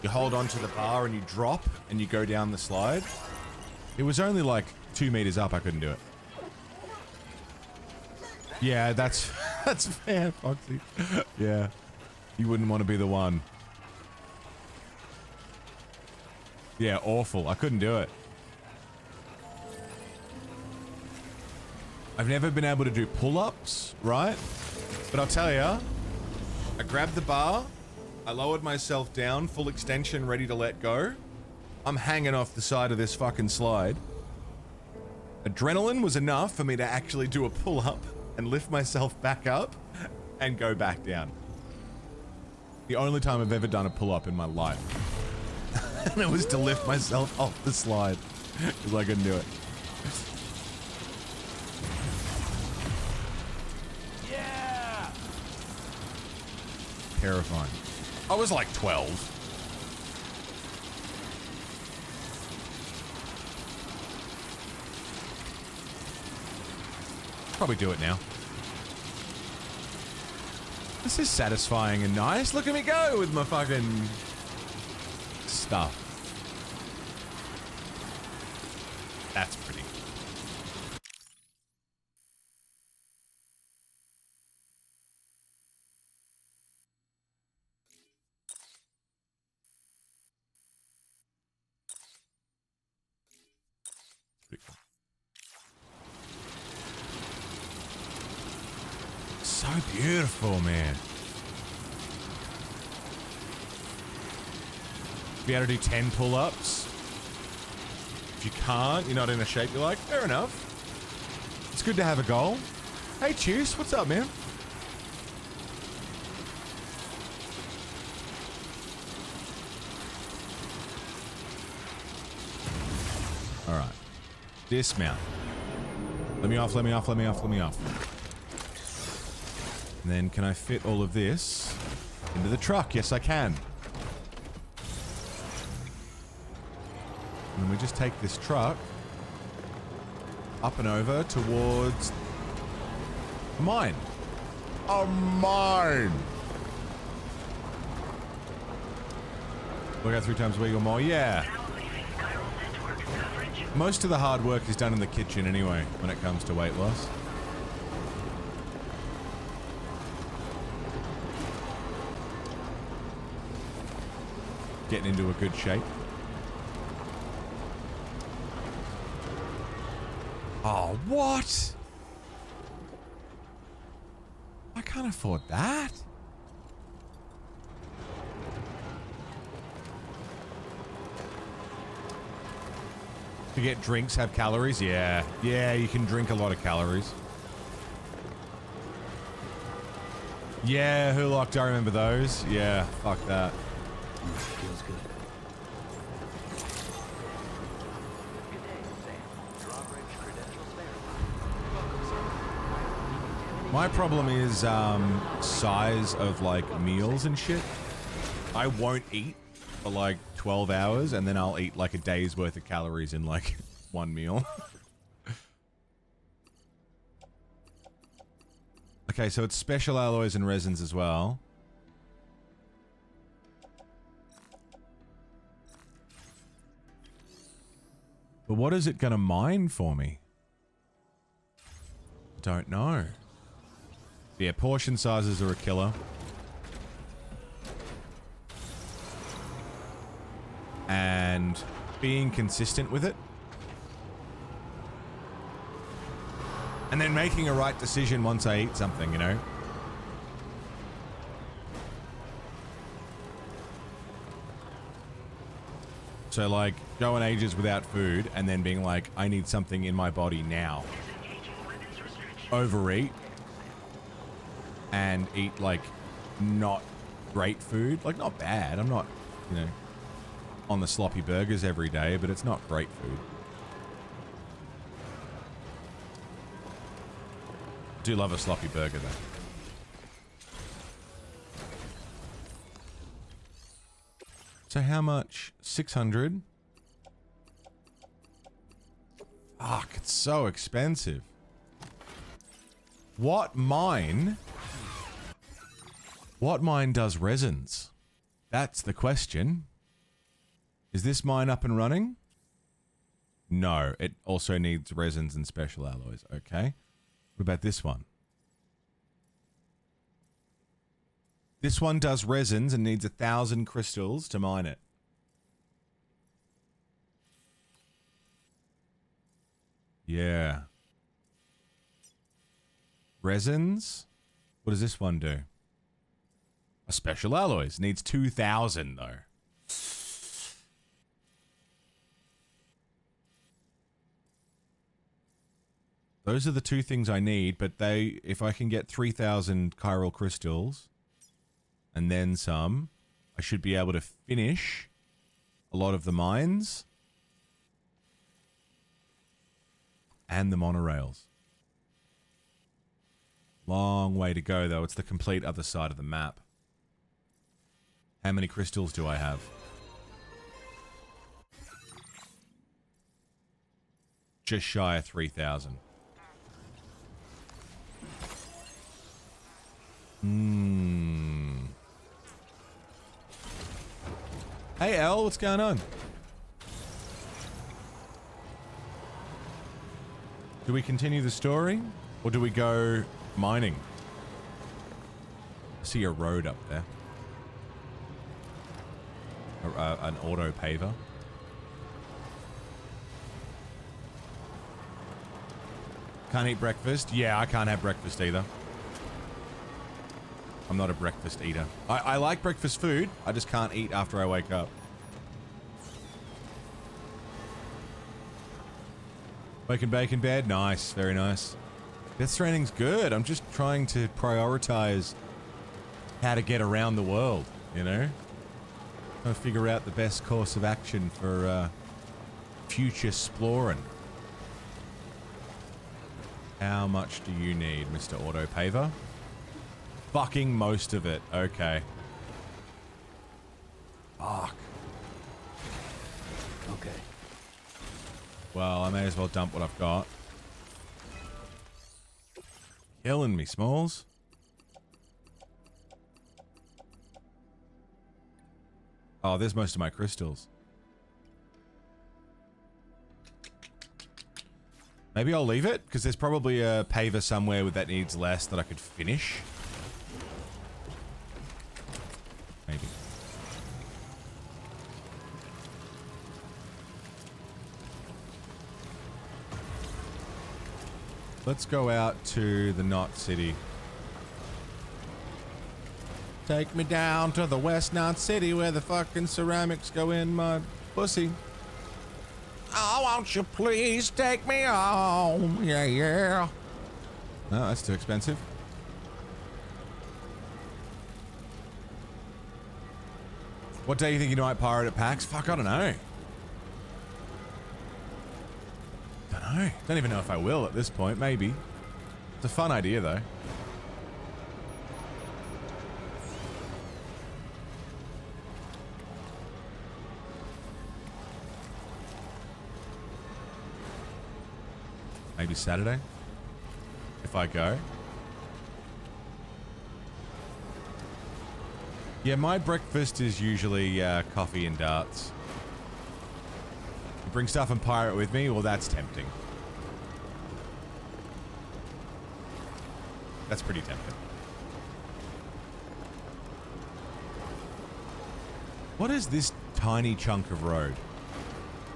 hold onto the bar and you drop and you go down the slide? It was only like 2 meters up. I couldn't do it. Yeah, that's fair, Foxy. Yeah, you wouldn't want to be the one. Yeah, awful. I couldn't do it. I've never been able to do pull-ups, right? But I'll tell ya, I grabbed the bar, I lowered myself down, full extension, ready to let go. I'm hanging off the side of this fucking slide. Adrenaline was enough for me to actually do a pull-up and lift myself back up and go back down. The only time I've ever done a pull-up in my life. And it was to lift myself off the slide because I couldn't do it. Yeah! Terrifying. I was like 12. Probably do it now. This is satisfying and nice. Look at me go with my fucking stuff. That's pretty. Pretty cool. So beautiful, man. Be able to do 10 pull-ups. If you can't, you're not in a shape you like, fair enough. It's good to have a goal. Hey, Cheers, what's up, man? All right. Dismount. Let me off, let me off, let me off, let me off. And then can I fit all of this into the truck? Yes, I can. And then we just take this truck up and over towards a mine. A mine! Look out 3 times a week or more. Yeah. Most of the hard work is done in the kitchen anyway when it comes to weight loss. Getting into a good shape. Oh, what? I can't afford that. To get drinks have calories? Yeah. Yeah, you can drink a lot of calories. Yeah, Hurlocked, I remember those. Yeah, fuck that. Feels good. My problem is size of like meals and shit. I won't eat for like 12 hours and then I'll eat like a day's worth of calories in like one meal. Okay, so it's special alloys and resins as well. But what is it gonna mine for me? Don't know. Yeah, portion sizes are a killer. And being consistent with it. And then making a right decision once I eat something, you know? So like, going ages without food and then being like, I need something in my body now. Overeat. And eat like not great food. Like not bad. I'm not, you know, on the sloppy burgers every day, but it's not great food. Do love a sloppy burger though. So how much? 600? Fuck, it's so expensive. What mine does resins? That's the question. Is this mine up and running? No, it also needs resins and special alloys. Okay. What about this one? This one does resins and needs 1,000 crystals to mine it. Yeah. Resins? What does this one do? A special alloys. Needs 2,000 though. Those are the two things I need, but if I can get 3,000 chiral crystals and then some, I should be able to finish a lot of the mines and the monorails. Long way to go though. It's the complete other side of the map. How many crystals do I have? Just shy of 3,000. Hey Elle, what's going on? Do we continue the story or do we go mining? I see a road up there. An auto paver. Can't eat breakfast? Yeah, I can't have breakfast either. I'm not a breakfast eater. I like breakfast food. I just can't eat after I wake up. Wake and bake in bed? Nice. Very nice. Death Stranding's good. I'm just trying to prioritize how to get around the world, you know? Trying to figure out the best course of action for future exploring. How much do you need, Mr. Auto Paver? fucking most of it. Okay. Fuck. Okay. Well, I may as well dump what I've got. Killing me, Smalls. Oh, there's most of my crystals. Maybe I'll leave it, because there's probably a paver somewhere that needs less that I could finish. Maybe. Let's go out to the Knot City. Take me down to the West Knot City where the fucking ceramics go in my pussy. Oh, won't you please take me home? Yeah, yeah. No, that's too expensive. What day do you think you might pirate at PAX? Fuck, I don't know. Don't even know if I will at this point. Maybe. It's a fun idea, though. Maybe Saturday, if I go. Yeah, my breakfast is usually coffee and darts. You bring stuff and pirate with me? Well, that's tempting. That's pretty tempting. What is this tiny chunk of road?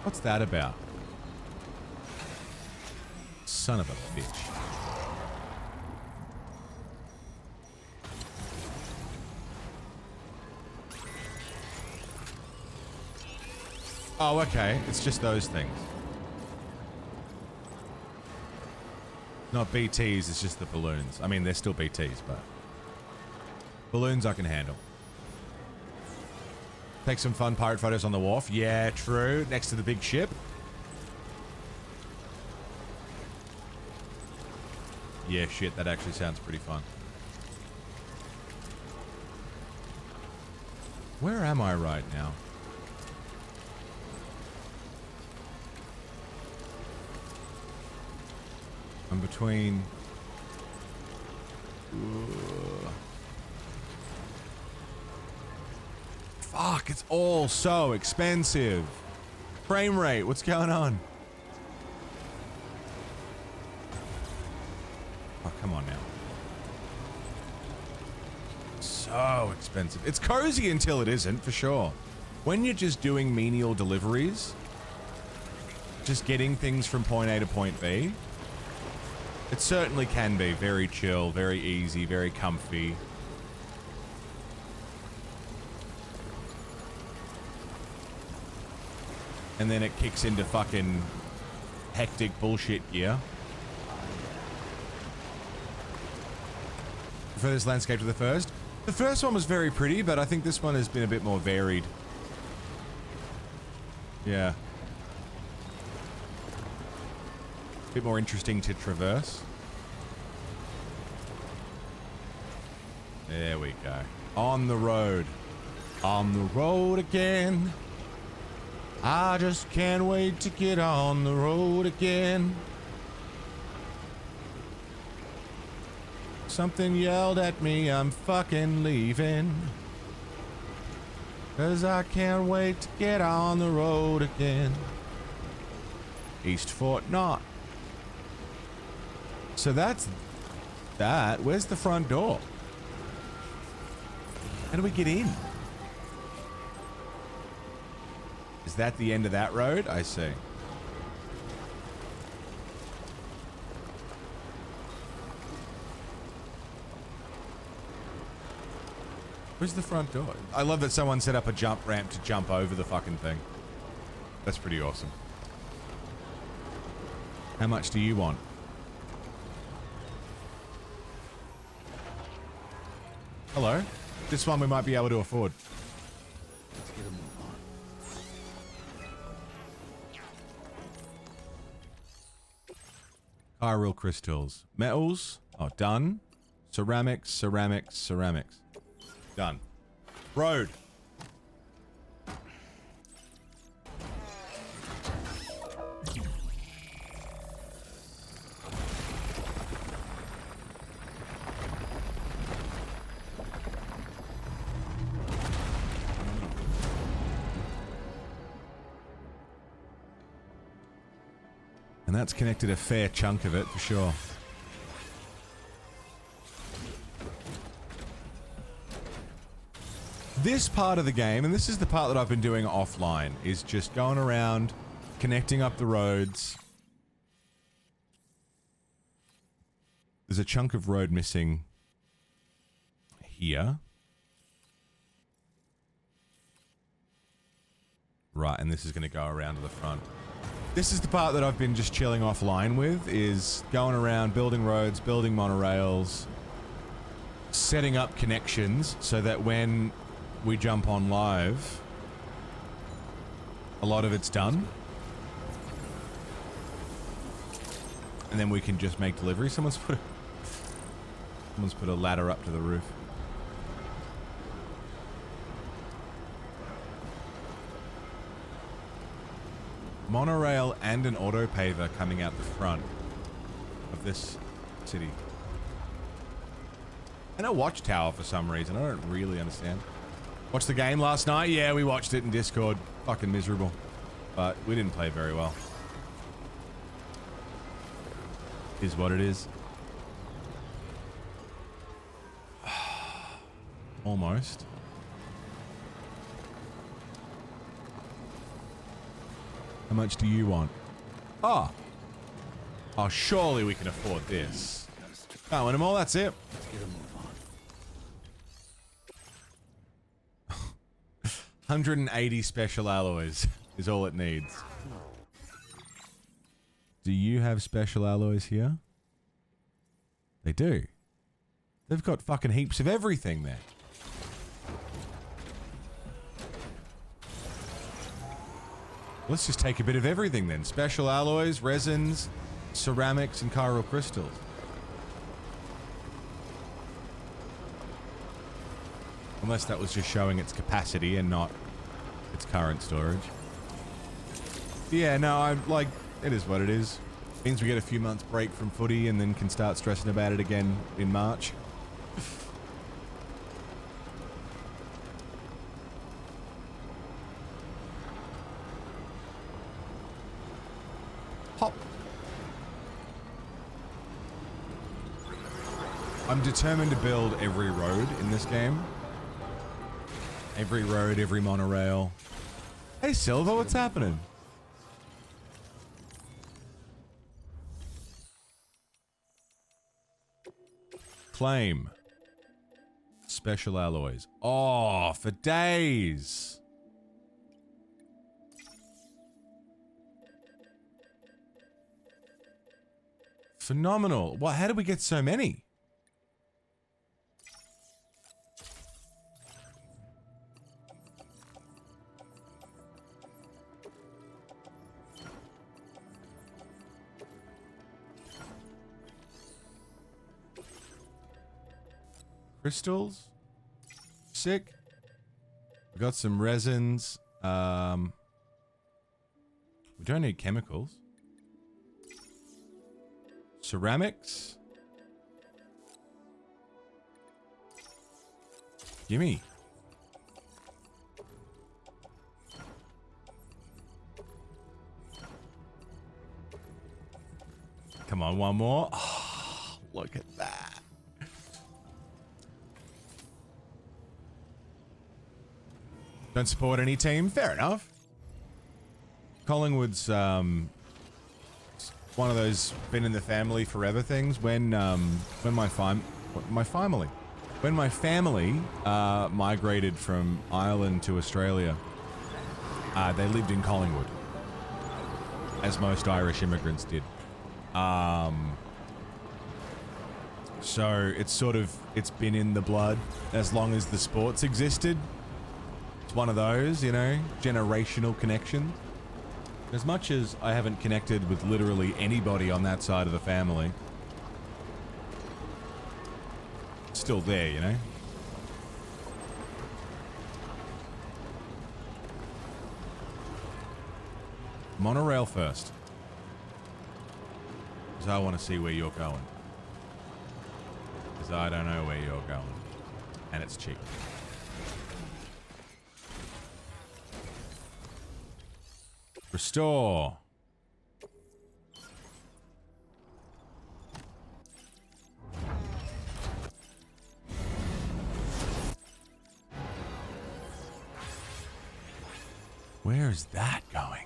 What's that about? Son of a bitch. Oh, okay. It's just those things. Not BTs, it's just the balloons. I mean, they're still BTs, but... balloons I can handle. Take some fun pirate photos on the wharf. Yeah, true. Next to the big ship. Yeah, shit, that actually sounds pretty fun. Where am I right now? I'm between... Fuck, it's all so expensive. Frame rate, what's going on? Oh, come on now. So expensive. It's cozy until it isn't, for sure. When you're just doing menial deliveries, just getting things from point A to point B, it certainly can be very chill, very easy, very comfy. And then it kicks into fucking hectic bullshit gear. Prefer this landscape to the first? The first one was very pretty, but I think this one has been a bit more varied. Yeah. A bit more interesting to traverse. There we go. On the road. On the road again. I just can't wait to get on the road again. Something yelled at me, I'm fucking leaving. 'Cause I can't wait to get on the road again. East Fort Knot. So that's that. Where's the front door? How do we get in? Is that the end of that road? I see. Where's the front door? I love that someone set up a jump ramp to jump over the fucking thing. That's pretty awesome. How much do you want? Hello? This one we might be able to afford. Let's get a move on. Chiral crystals. Metals. Oh, done. Ceramics, ceramics, ceramics. Done. Road. And that's connected a fair chunk of it for sure. This part of the game, and this is the part that I've been doing offline, is just going around, connecting up the roads. There's a chunk of road missing here. Right, and this is going to go around to the front. This is the part that I've been just chilling offline with, is going around, building roads, building monorails, setting up connections so that when we jump on live, a lot of it's done. And then we can just make delivery. Someone's put a ladder up to the roof. Monorail and an auto paver coming out the front of this city. And a watchtower for some reason. I don't really understand. Watched the game last night? Yeah, we watched it in Discord. Fucking miserable. But we didn't play very well. Is what it is. Almost. How much do you want? Oh. Oh, surely we can afford this. Oh, win them all, that's it. Let's get a move on. 180 special alloys is all it needs. Do you have special alloys here? They do. They've got fucking heaps of everything there. Let's just take a bit of everything then. Special alloys, resins, ceramics, and chiral crystals. Unless that was just showing its capacity and not its current storage. Yeah, no, I'm like, it is what it is. Means we get a few months break from footy and then can start stressing about it again in March. Hop. I'm determined to build every road in this game. Every road, every monorail. Hey Silver, what's happening? Claim. Special alloys. Oh, for days. Phenomenal. Well, how did we get so many? Crystals? Sick. We got some resins. We don't need chemicals. Ceramics? Gimme. Come on, one more. Oh, look at that. Don't support any team? Fair enough. Collingwood's one of those been in the family forever things. When my family migrated from Ireland to Australia, they lived in Collingwood, as most Irish immigrants did. So it's been in the blood as long as the sports existed. It's one of those, you know, generational connections. As much as I haven't connected with literally anybody on that side of the family, still there, you know? Monorail first. Because I want to see where you're going. Because I don't know where you're going. And it's cheap. Restore. Where is that going?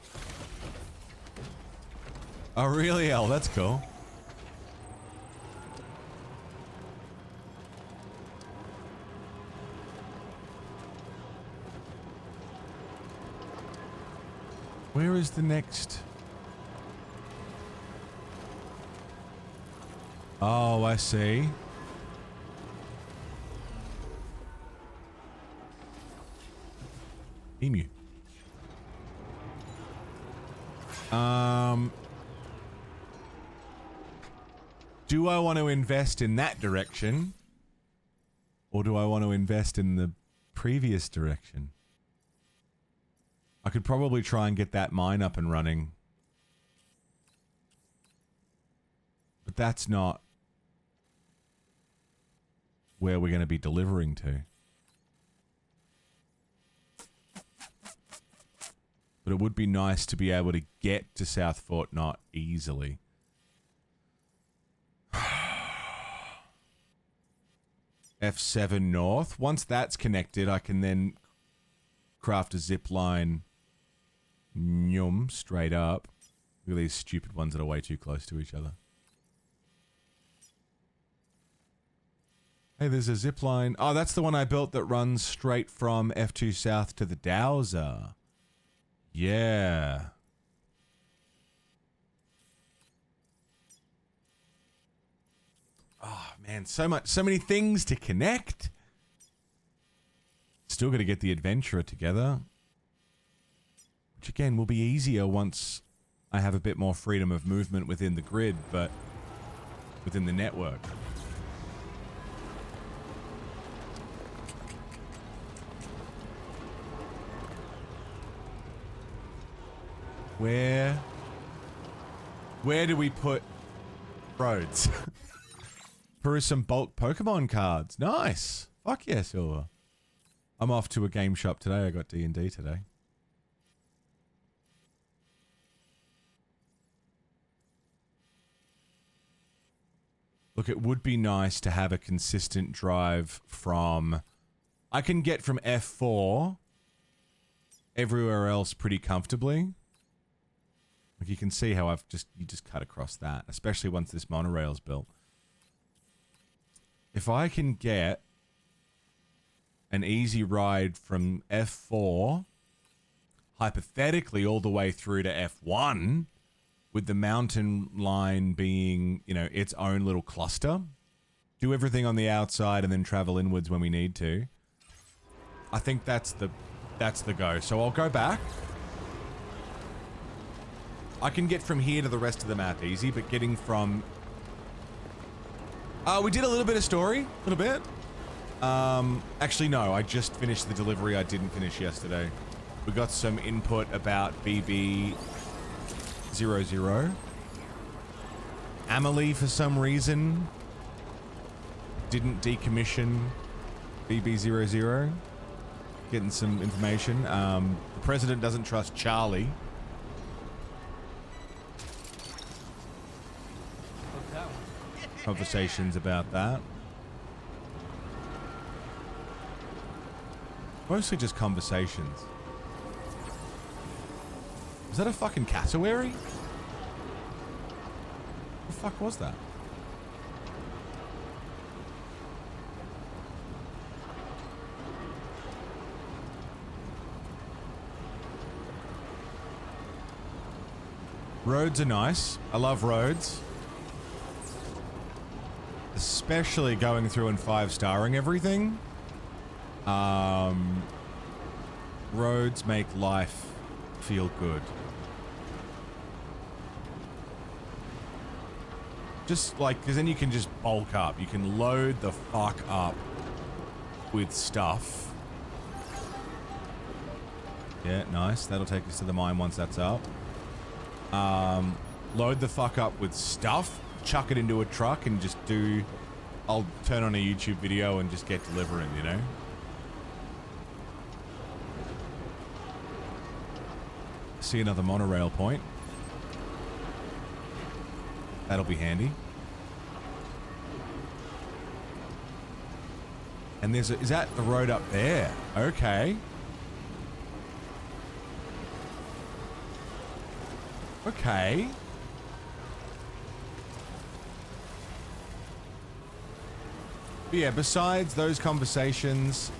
Oh, really? Oh, that's cool. Where is the next? Oh, I see. Emu. Do I want to invest in that direction? Or do I want to invest in the previous direction? I could probably try and get that mine up and running. But that's not where we're going to be delivering to. But it would be nice to be able to get to South Fort Knott easily. F7 north. Once that's connected, I can then craft a zip line straight up. Look at these stupid ones that are way too close to each other. Hey, there's a zip line. Oh, that's the one I built that runs straight from F2 south to the Dowser. Yeah. Oh, man, so many things to connect. Still got to get the Adventurer together. Which, again, will be easier once I have a bit more freedom of movement within the grid, but within the network. Where do we put roads? For some bulk Pokemon cards. Nice. Fuck yeah, Silver. I'm off to a game shop today. I got D&D today. Look, it would be nice to have a consistent drive from... I can get from F4 everywhere else pretty comfortably. Like you can see how you just cut across that, especially once this monorail's built. If I can get an easy ride from F4, hypothetically all the way through to F1, with the mountain line being, you know, its own little cluster, do everything on the outside and then travel inwards when we need to. I think that's the go. So I'll go back. I can get from here to the rest of the map easy, but getting from... we did a little bit of story. A little bit. Actually, no. I just finished the delivery I didn't finish yesterday. We got some input about BB00. Amelie, for some reason, didn't decommission BB00. Getting some information. The president doesn't trust Charlie. Conversations about that. Mostly just conversations. Was that a fucking cassowary? What the fuck was that? Roads are nice. I love roads. Especially going through and 5-starring everything. Roads make life feel good. Just like, because then you can just bulk up. You can load the fuck up with stuff. Yeah, nice. That'll take us to the mine once that's up. Load the fuck up with stuff, chuck it into a truck, and just do... I'll turn on a YouTube video and just get delivering, you know? See another monorail point. That'll be handy. And there's a... Is that the road up there? Okay. Okay. But yeah, besides those conversations,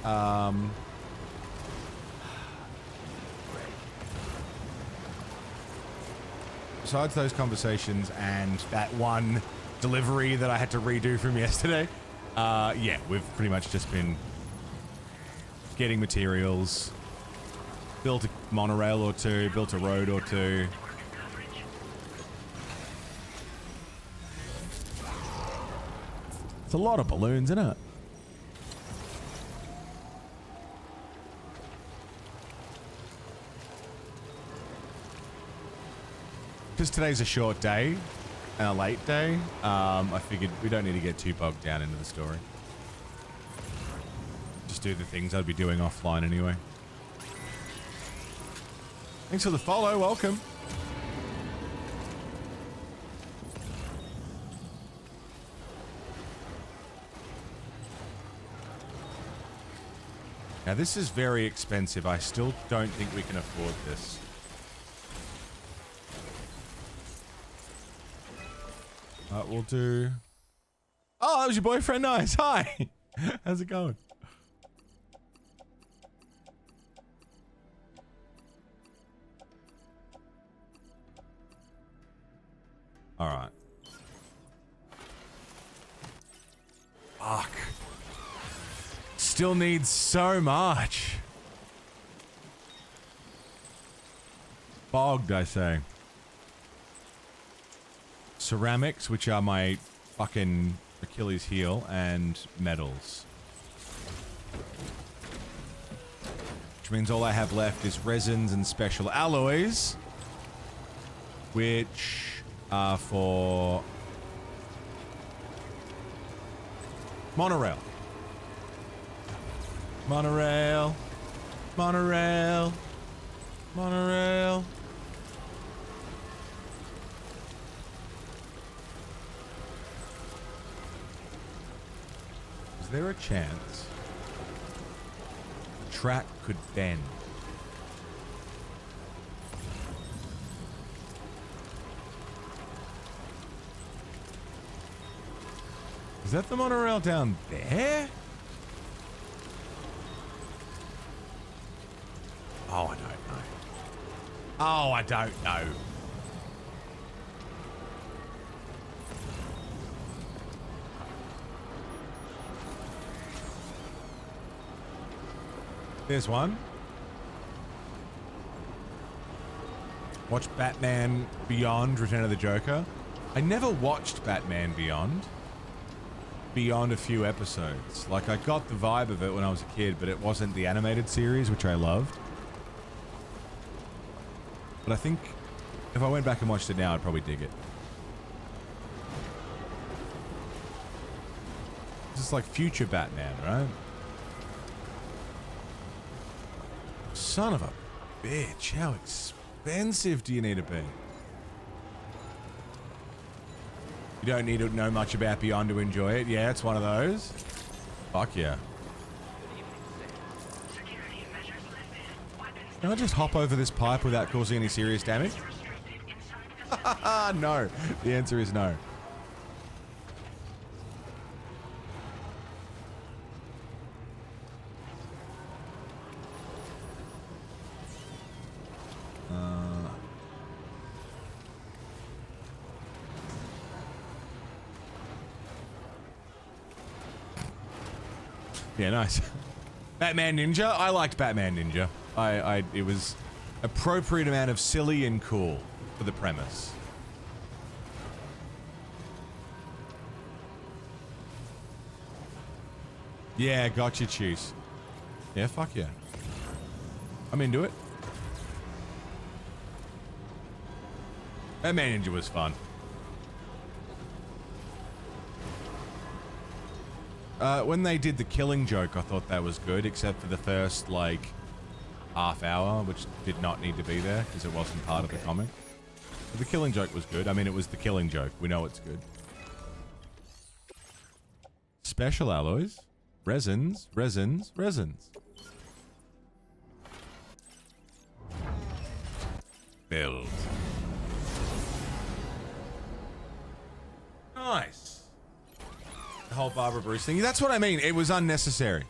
and that one delivery that I had to redo from yesterday, yeah, we've pretty much just been getting materials, built a monorail or two, built a road or two. It's a lot of balloons, isn't it? Because today's a short day and a late day, I figured we don't need to get too bogged down into the story. Just do the things I'd be doing offline anyway. Thanks for the follow, welcome. Now this is very expensive. I still don't think we can afford this. We'll do... Oh, that was your boyfriend? Nice. Hi. How's it going? All right. Fuck. Still needs so much. Bogged, I say. Ceramics, which are my fucking Achilles heel, and metals. Which means all I have left is resins and special alloys, which are for monorail. Monorail. Monorail. Monorail. Is there a chance the track could bend? Is that the monorail down there? Oh, I don't know. Oh, I don't know. There's one. Watch Batman Beyond: Return of the Joker. I never watched Batman beyond a few episodes. Like, I got the vibe of it when I was a kid, but it wasn't the animated series, which I loved. But I think if I went back and watched it now, I'd probably dig it. This is like future Batman, right? Son of a bitch, how expensive do you need to be? You don't need to know much about Beyond to enjoy it. Yeah, it's one of those. Fuck yeah. Can I just hop over this pipe without causing any serious damage? No. The answer is no. Yeah, nice. Batman Ninja. I liked Batman Ninja. It was appropriate amount of silly and cool for the premise. Yeah, gotcha, Cheese. Yeah, fuck yeah. I'm into it. Batman Ninja was fun. When they did the Killing Joke, I thought that was good, except for the first, like, half hour, which did not need to be there because it wasn't part of the comic. But the Killing Joke was good. I mean, it was the Killing Joke. We know it's good. Special alloys. Resins, resins, resins. Build. Nice. The whole Barbara Bruce thing. That's what I mean. It was unnecessary.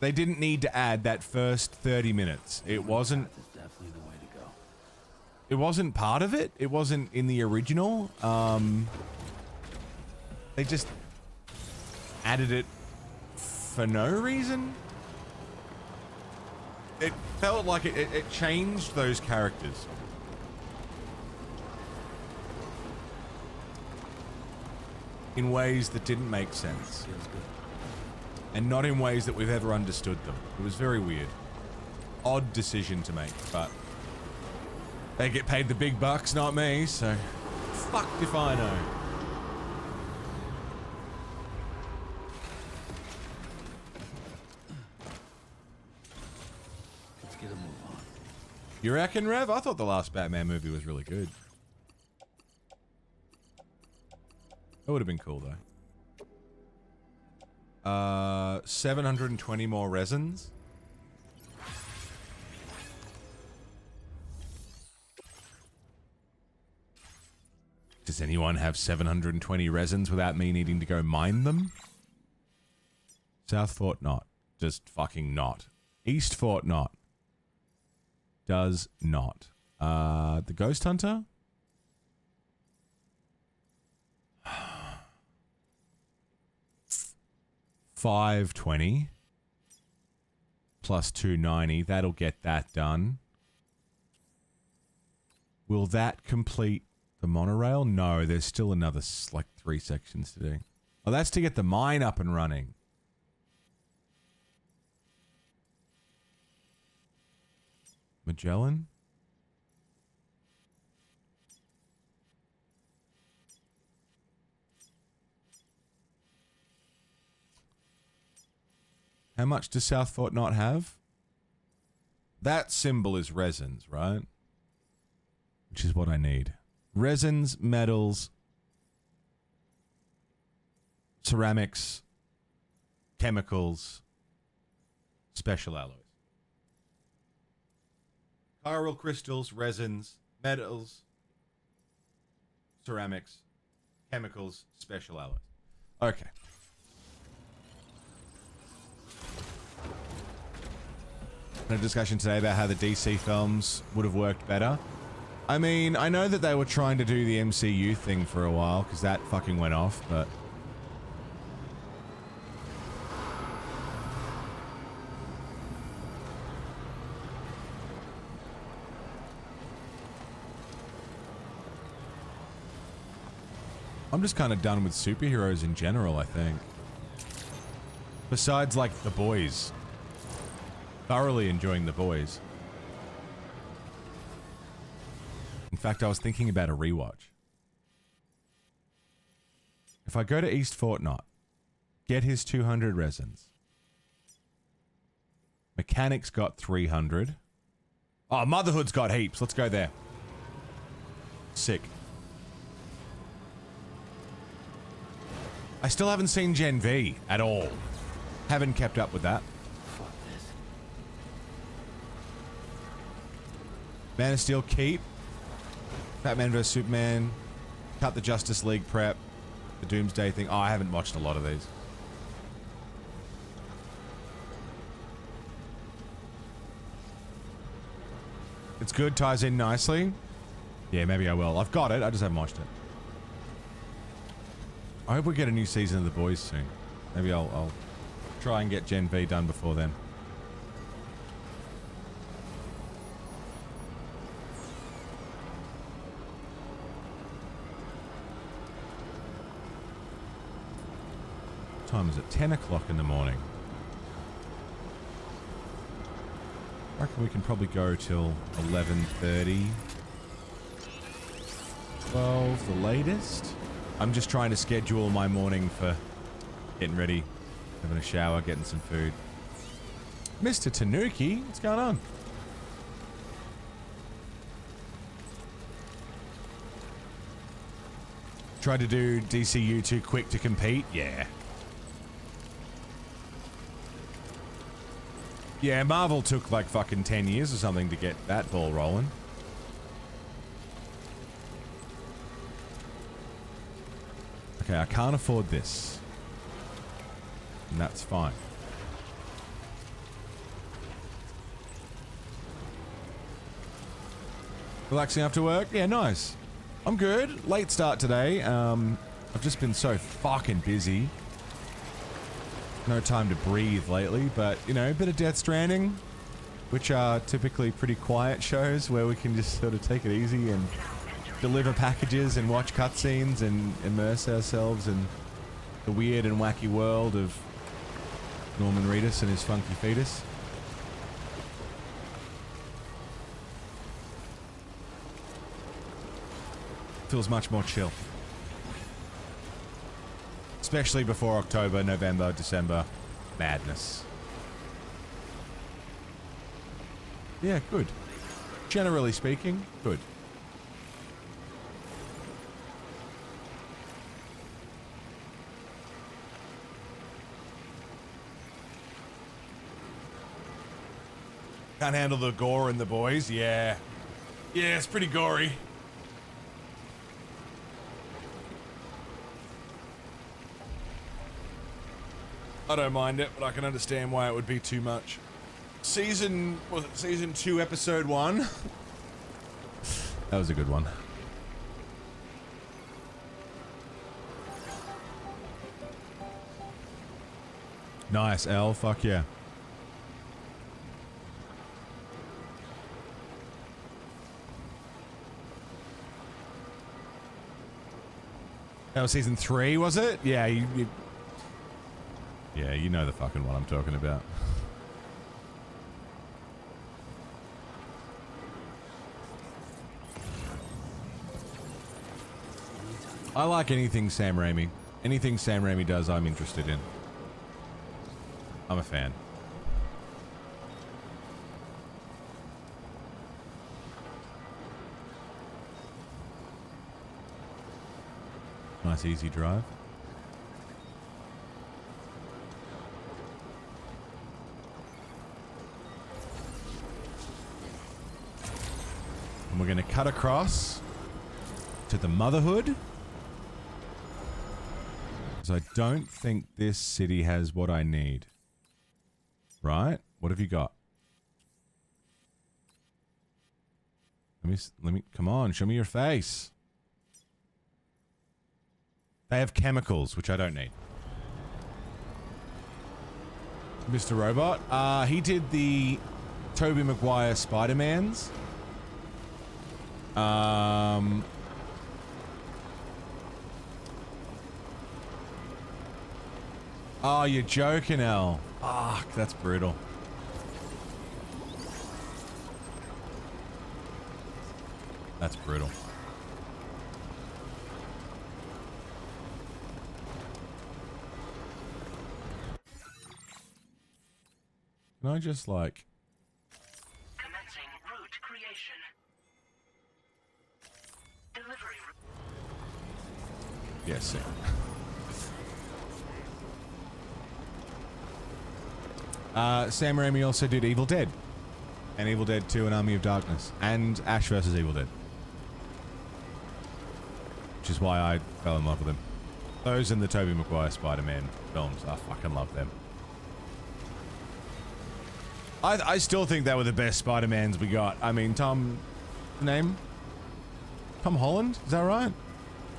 They didn't need to add that first 30 minutes. It wasn't... That's definitely the way to go. It wasn't part of it. It wasn't in the original. They just added it for no reason. It felt like it changed those characters. In ways that didn't make sense. And not in ways that we've ever understood them. It was very weird. Odd decision to make, but they get paid the big bucks, not me, so fucked if I know. Let's get a move on. You reckon, Rev? I thought the last Batman movie was really good. That would have been cool, though. 720 more resins. Does anyone have 720 resins without me needing to go mine them? South Fort not. Just fucking not. East Fort not. Does not. The Ghost Hunter? $520 plus $290. That'll get that done. Will that complete the monorail? No, there's still another, like, 3 sections to do. Oh, that's to get the mine up and running. Magellan? How much does South Fort not have? That symbol is resins, right? Which is what I need. Resins, metals, ceramics, chemicals, special alloys. Chiral crystals, resins, metals, ceramics, chemicals, special alloys. Okay. A discussion today about how the DC films would have worked better. I mean, I know that they were trying to do the MCU thing for a while, because that fucking went off, but... I'm just kind of done with superheroes in general, I think. Besides, like, The Boys. Thoroughly enjoying The Boys. In fact, I was thinking about a rewatch. If I go to East Fortnite, get his 200 resins. Mechanic's got 300. Oh, Motherhood's got heaps. Let's go there. Sick. I still haven't seen Gen V at all. Haven't kept up with that. Man of Steel keep. Batman vs Superman. Cut the Justice League prep. The Doomsday thing. Oh, I haven't watched a lot of these. It's good. Ties in nicely. Yeah, maybe I will. I've got it. I just haven't watched it. I hope we get a new season of The Boys soon. Maybe I'll try and get Gen V done before then. time is it? 10 o'clock in the morning. I reckon we can probably go till 11:30. 12, the latest. I'm just trying to schedule my morning for getting ready, having a shower, getting some food. Mr. Tanuki, what's going on? Tried to do DCU too quick to compete? Yeah. Yeah, Marvel took like fucking 10 years or something to get that ball rolling. Okay, I can't afford this. And that's fine. Relaxing after work? Yeah, nice. I'm good. Late start today. I've just been so fucking busy. No time to breathe lately, but, you know, a bit of Death Stranding, which are typically pretty quiet shows where we can just sort of take it easy and deliver packages and watch cutscenes and immerse ourselves in the weird and wacky world of Norman Reedus and his funky fetus. Feels much more chill. Especially before October, November, December. Madness. Yeah, good. Generally speaking, good. Can't handle the gore in the boys? Yeah. Yeah, it's pretty gory. I don't mind it, but I can understand why it would be too much. Season 2, episode 1? That was a good one. Nice, L. Fuck yeah. That was season 3, was it? Yeah, yeah, you know the fucking one I'm talking about. I like anything Sam Raimi. Anything Sam Raimi does, I'm interested in. I'm a fan. Nice easy drive. And we're going to cut across to the Motherhood. Because I don't think this city has what I need. Right? What have you got? Let me, come on, show me your face. They have chemicals, which I don't need. Mr. Robot. He did the Tobey Maguire Spider-Mans. Oh, you're joking, Al. Fuck, that's brutal. That's brutal. Can I just, like... Commencing route creation. Delivery. Yes, sir. Sam Raimi also did Evil Dead. And Evil Dead 2 and Army of Darkness. And Ash vs. Evil Dead. Which is why I fell in love with him. Those and the Tobey Maguire Spider-Man films. I fucking love them. I still think they were the best Spider-Mans we got. I mean, Tom Holland? Is that right?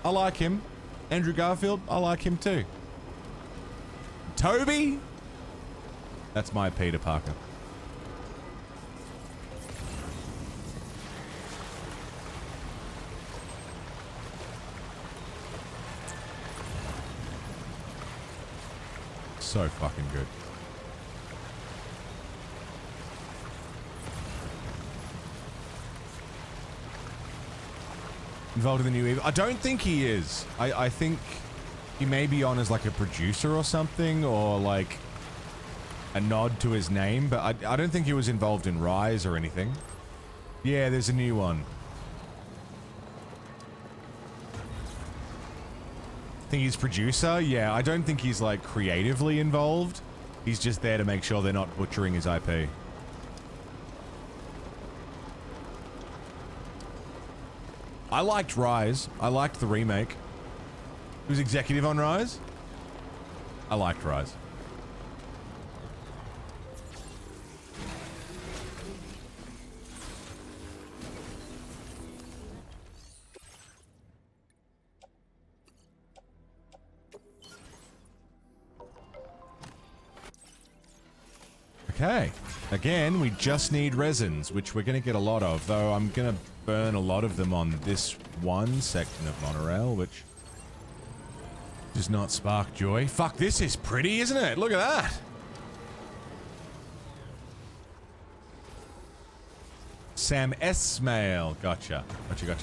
I like him. Andrew Garfield? I like him too. Toby? That's my Peter Parker. So fucking good. Involved in the new Evil? I don't think he is. I think he may be on as like a producer or something, or like a nod to his name, but I don't think he was involved in Rise or anything. Yeah, there's a new one. I think he's producer. Yeah, I don't think he's like creatively involved. He's just there to make sure they're not butchering his IP. I liked Rise. I liked the remake. He was executive on Rise. I liked Rise. Okay. Again, we just need resins, which we're going to get a lot of, though I'm going to burn a lot of them on this one section of monorail, which does not spark joy. Fuck, this is pretty, isn't it? Look at that. Sam Esmail. Gotcha. Gotcha.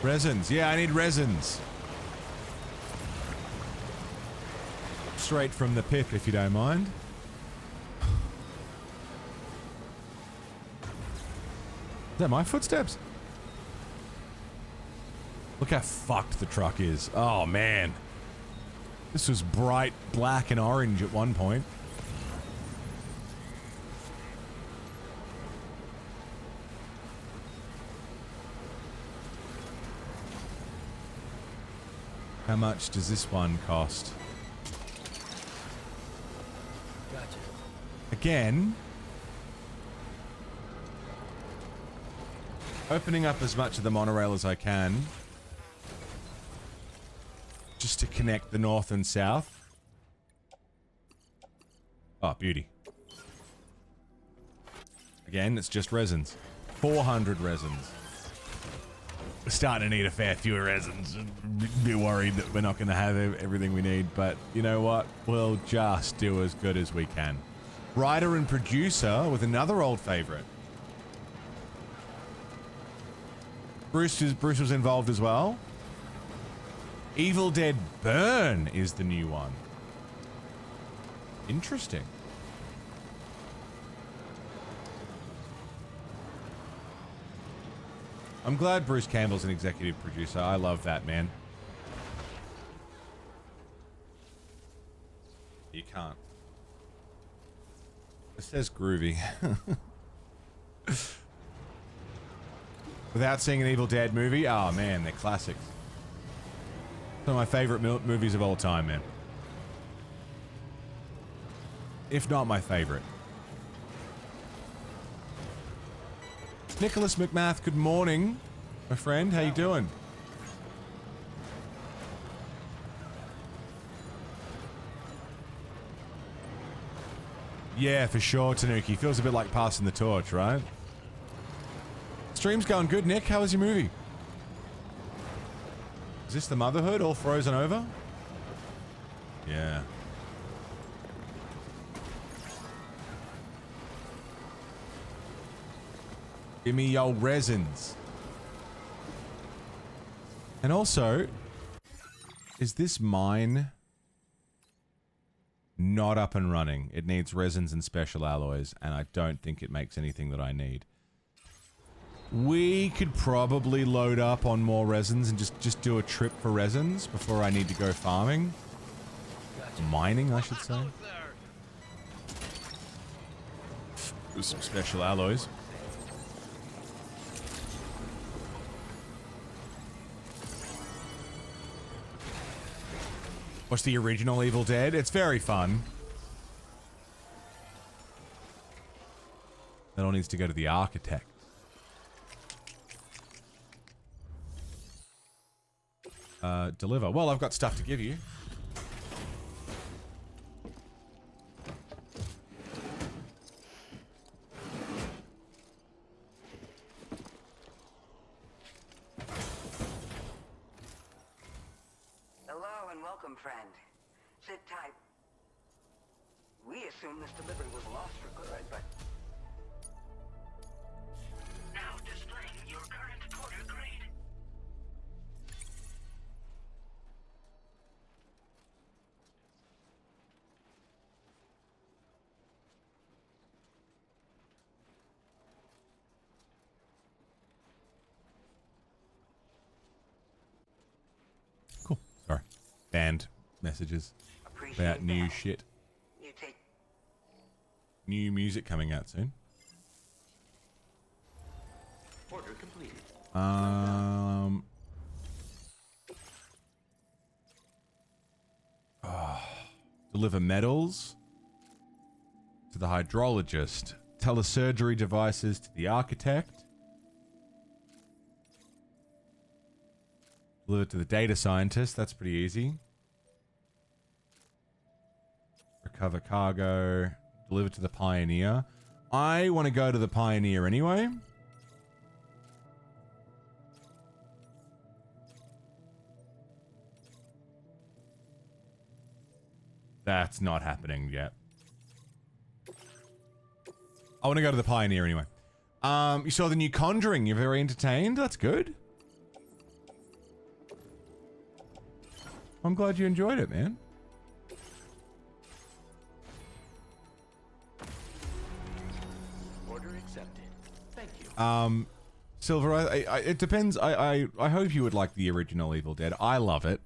Resins. Yeah, I need resins. Straight from the pip, if you don't mind. Is that my footsteps? Look how fucked the truck is. Oh, man. This was bright black and orange at one point. How much does this one cost? Gotcha. Again, opening up as much of the monorail as I can, just to connect the north and south. Oh, beauty. Again, it's just resins. 400 resins. We're starting to need a fair few resins. Be worried that we're not going to have everything we need, but you know what? We'll just do as good as we can. Writer and producer with another old favorite. Bruce was involved as well. Evil Dead Burn is the new one. Interesting. I'm glad Bruce Campbell's an executive producer. I love that, man. You can't. It says groovy. Without seeing an Evil Dead movie? Oh, man, they're classics. Some of my favorite movies of all time, man. If not my favorite. Nicholas McMath, good morning, my friend. How you doing? Yeah, for sure, Tanuki. Feels a bit like passing the torch, right? Stream's going good, Nick. How was your movie? Is this the Motherhood all frozen over? Yeah. Give me your resins. And also, is this mine not up and running? It needs resins and special alloys, and I don't think it makes anything that I need. We could probably load up on more resins and just do a trip for resins before I need to go farming. Mining, I should say. With some special alloys. What's the original Evil Dead? It's very fun. That all needs to go to the architect. Deliver. Well, I've got stuff to give you. Welcome, friend. Sit tight. We assumed this delivery was lost for good, but... Now displaying your current porter grade. Cool. Sorry. Banned messages about new shit. You take... New music coming out soon. Order completed. Deliver medals to the hydrologist. Telesurgery devices to the architect. Deliver to the data scientist. That's pretty easy. Recover cargo. Deliver to the pioneer. I want to go to the pioneer anyway. That's not happening yet. I want to go to the pioneer anyway. You saw the new Conjuring. You're very entertained. That's good. I'm glad you enjoyed it, man. Order accepted. Thank you. Silver, it depends. I hope you would like the original Evil Dead. I love it.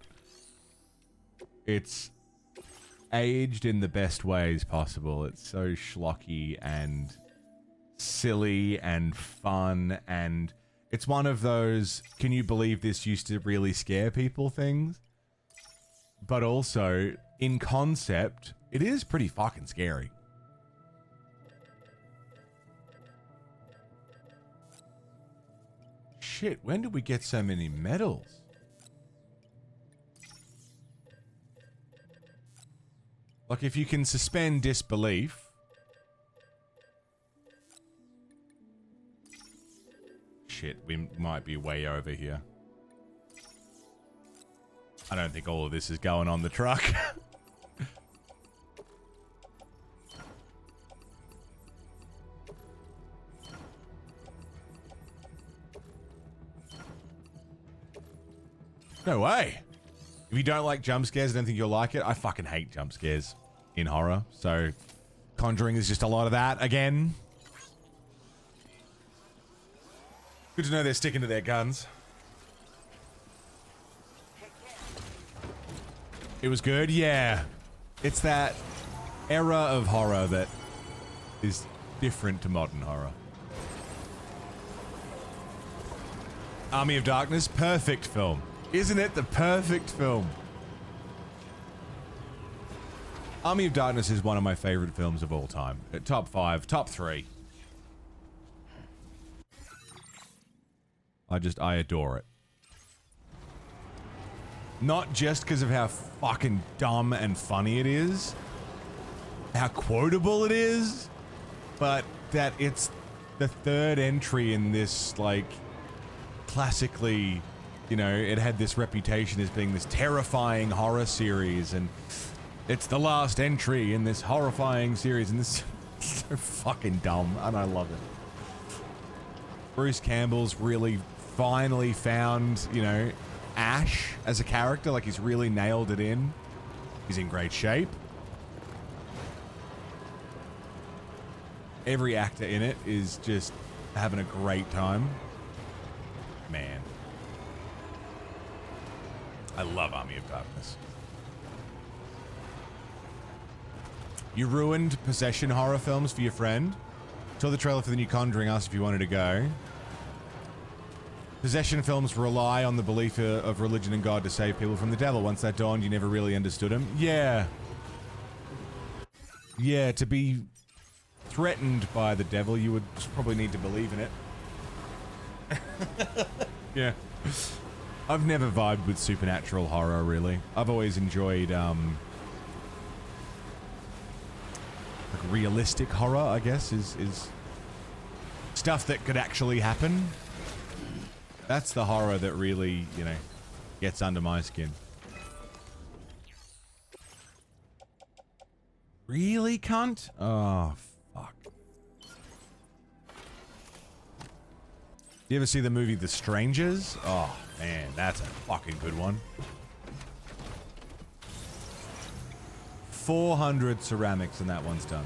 It's aged in the best ways possible. It's so schlocky and silly and fun, and it's one of those can you believe this used to really scare people things, but also in concept it is pretty fucking scary. Shit, when did we get so many medals? Like, if you can suspend disbelief... Shit, we might be way over here. I don't think all of this is going on the truck. No way. If you don't like jump scares, I don't think you'll like it. I fucking hate jump scares in horror. So, Conjuring is just a lot of that again. Good to know they're sticking to their guns. It was good? Yeah. It's that era of horror that is different to modern horror. Army of Darkness, perfect film. Isn't it the perfect film? Army of Darkness is one of my favorite films of all time. Top 5, top 3. I adore it. Not just because of how fucking dumb and funny it is, how quotable it is, but that it's the third entry in this, like, classically, you know, it had this reputation as being this terrifying horror series, and it's the last entry in this horrifying series, and this is so fucking dumb, and I love it. Bruce Campbell's really finally found, you know, Ash as a character. Like, he's really nailed it in. He's in great shape. Every actor in it is just having a great time. Man. I love Army of Darkness. You ruined possession horror films for your friend. Saw the trailer for the new Conjuring, asked if you wanted to go. Possession films rely on the belief of religion and God to save people from the devil. Once that dawned, you never really understood him. Yeah. Yeah, to be threatened by the devil, you would probably need to believe in it. Yeah. I've never vibed with supernatural horror, really. I've always enjoyed, like, realistic horror, I guess, is stuff that could actually happen. That's the horror that really, you know, gets under my skin. Really, cunt? Oh, fuck. You ever see the movie The Strangers? Oh, man, that's a fucking good one. 400 ceramics and that one's done.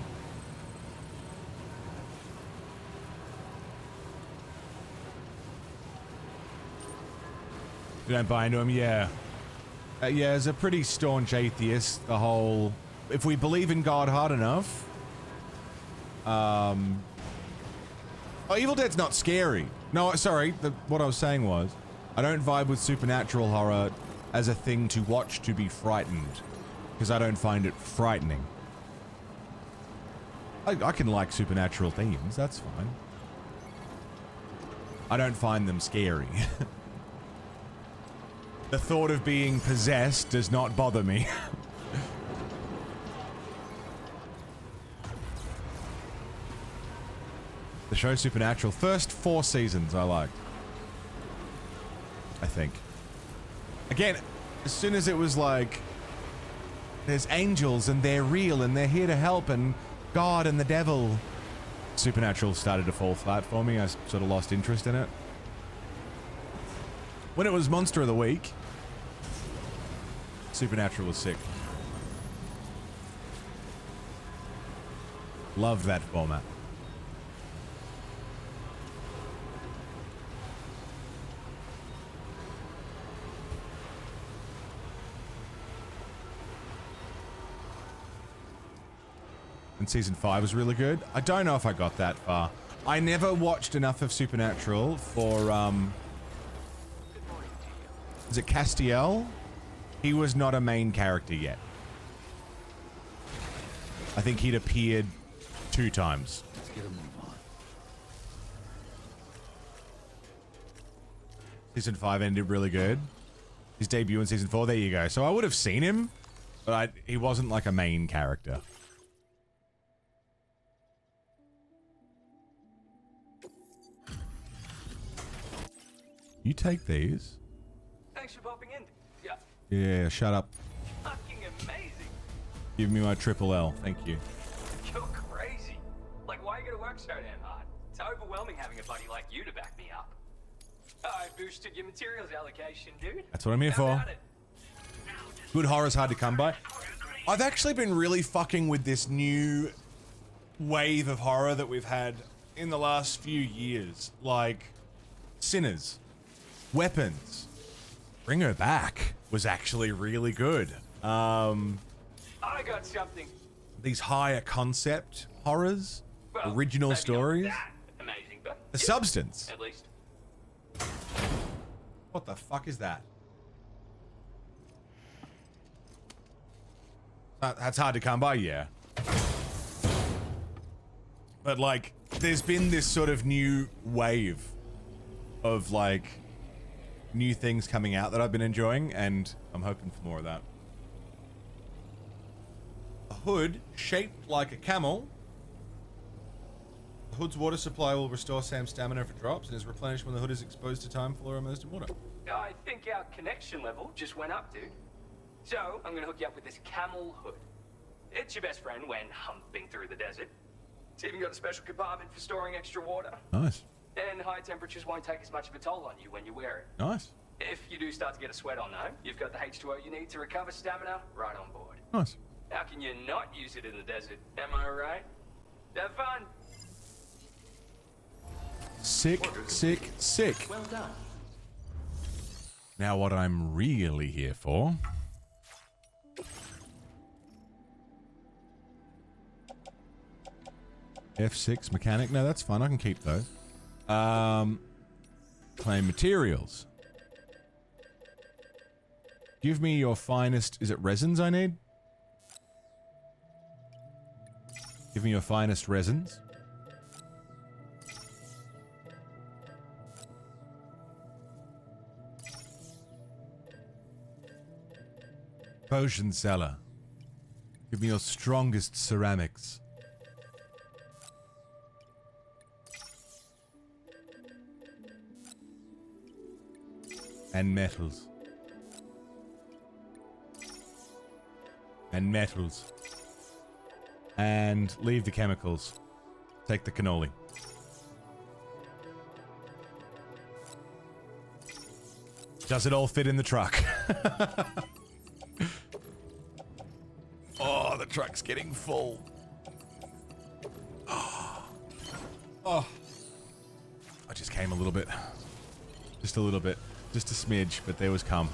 You don't buy into him? Yeah. Yeah, as a pretty staunch atheist, the whole... If we believe in God hard enough... Oh, Evil Dead's not scary. No, sorry. What I was saying was, I don't vibe with supernatural horror as a thing to watch to be frightened. Because I don't find it frightening. I can like supernatural themes, that's fine. I don't find them scary. The thought of being possessed does not bother me. The show Supernatural, first 4 seasons I liked. I think. Again, as soon as it was like, there's angels and they're real and they're here to help and God and the devil, Supernatural started to fall flat for me. I sort of lost interest in it. When it was Monster of the Week, Supernatural was sick. Loved that format. And season 5 was really good. I don't know if I got that far. I never watched enough of Supernatural for, is it Castiel? He was not a main character yet. I think he'd appeared 2 times. Let's get a move on. Season 5 ended really good. His debut in season 4, there you go. So I would have seen him, but he wasn't like a main character. You take these. Thanks for popping in. Yeah. Yeah, shut up. Fucking amazing. Give me my triple L. Thank you. You're crazy. Like, why you gotta work so damn hard? It's overwhelming having a buddy like you to back me up. I boosted your materials allocation, dude. That's what I'm here for. Good horror's hard to come by. I've actually been really fucking with this new wave of horror that we've had in the last few years. Like, Sinners. Weapons. Bring Her Back was actually really good. I got something. These higher concept horrors, Well, original maybe stories. Not that amazing, but The substance. at least. What the fuck is that? That's hard to come by, yeah. But like, there's been this sort of new wave of like new things coming out that I've been enjoying, and I'm hoping for more of that. A hood shaped like a camel. The hood's water supply will restore Sam's stamina if it drops and is replenished when the hood is exposed to time, floor, immersed in water. I think our connection level just went up, dude. So, I'm gonna hook you up with this camel hood. It's your best friend when humping through the desert. It's even got a special compartment for storing extra water. Nice. And high temperatures won't take as much of a toll on you when you wear it. Nice. If you do start to get a sweat on though, you've got the H2O you need to recover stamina right on board. Nice. How can you not use it in the desert? Am I right? Have fun. Sick, sick, sick. Well done. Now what I'm really here for... F6 mechanic. No, that's fine. I can keep those. Claim materials. Give me your finest... Is it resins I need? Give me your finest resins. Potion seller. Give me your strongest ceramics. And metals. And metals. And leave the chemicals. Take the cannoli. Does it all fit in the truck? Oh, the truck's getting full. Oh. I just came a little bit. Just a little bit. Just a smidge, but there was cum.